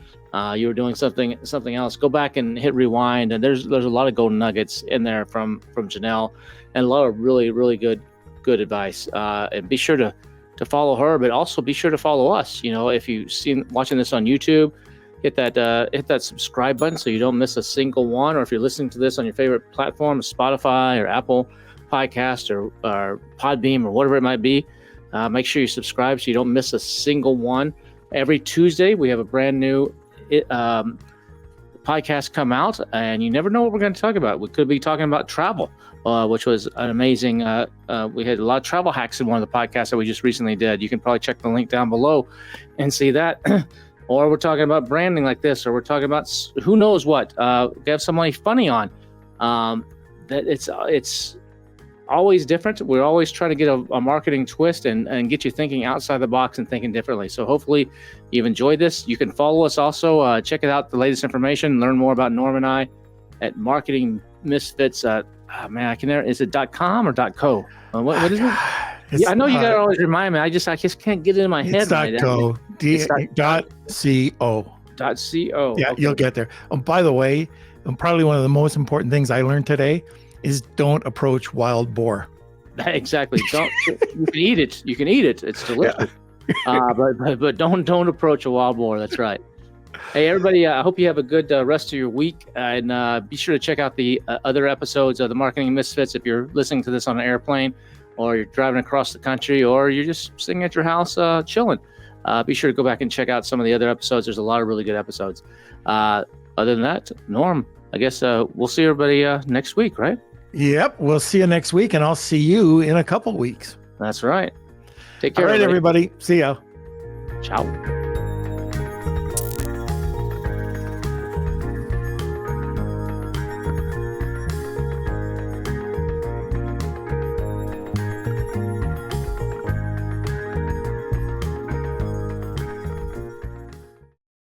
You were doing something else. Go back and hit rewind. And there's a lot of golden nuggets in there from Janelle, and a lot of really, really good advice. And be sure to follow her, but also be sure to follow us. If you've watching this on YouTube, hit that subscribe button so you don't miss a single one. Or if you're listening to this on your favorite platform, Spotify or Apple Podcast or Podbeam or whatever it might be, make sure you subscribe so you don't miss a single one. Every Tuesday we have a brand new podcast come out, and you never know what we're going to talk about. We could be talking about travel, which was an amazing. We had a lot of travel hacks in one of the podcasts that we just recently did. You can probably check the link down below and see that. Or we're talking about branding like this, or we're talking about who knows what. We have somebody funny on. That it's always different. We're always trying to get a marketing twist and get you thinking outside the box and thinking differently. So hopefully you've enjoyed this. You can follow us also. Check it out, the latest information. Learn more about Norm and I at Marketing Misfits. Is it .com or .co? What is it? I know you got to always remind me. I just can't get it in my head. It's .co. .co. .co. Yeah, okay. You'll get there. By the way, probably one of the most important things I learned today is don't approach wild boar. Exactly. You can eat it. You can eat it. It's delicious. Yeah. But don't approach a wild boar. That's right. Hey, everybody, I hope you have a good rest of your week. And be sure to check out the other episodes of the Marketing Misfits if you're listening to this on an airplane, or you're driving across the country, or you're just sitting at your house chilling. Be sure to go back and check out some of the other episodes. There's a lot of really good episodes. Other than that, Norm, I guess we'll see everybody next week, right? Yep. We'll see you next week, and I'll see you in a couple weeks. That's right. Take care. All right, everybody. See ya. Ciao.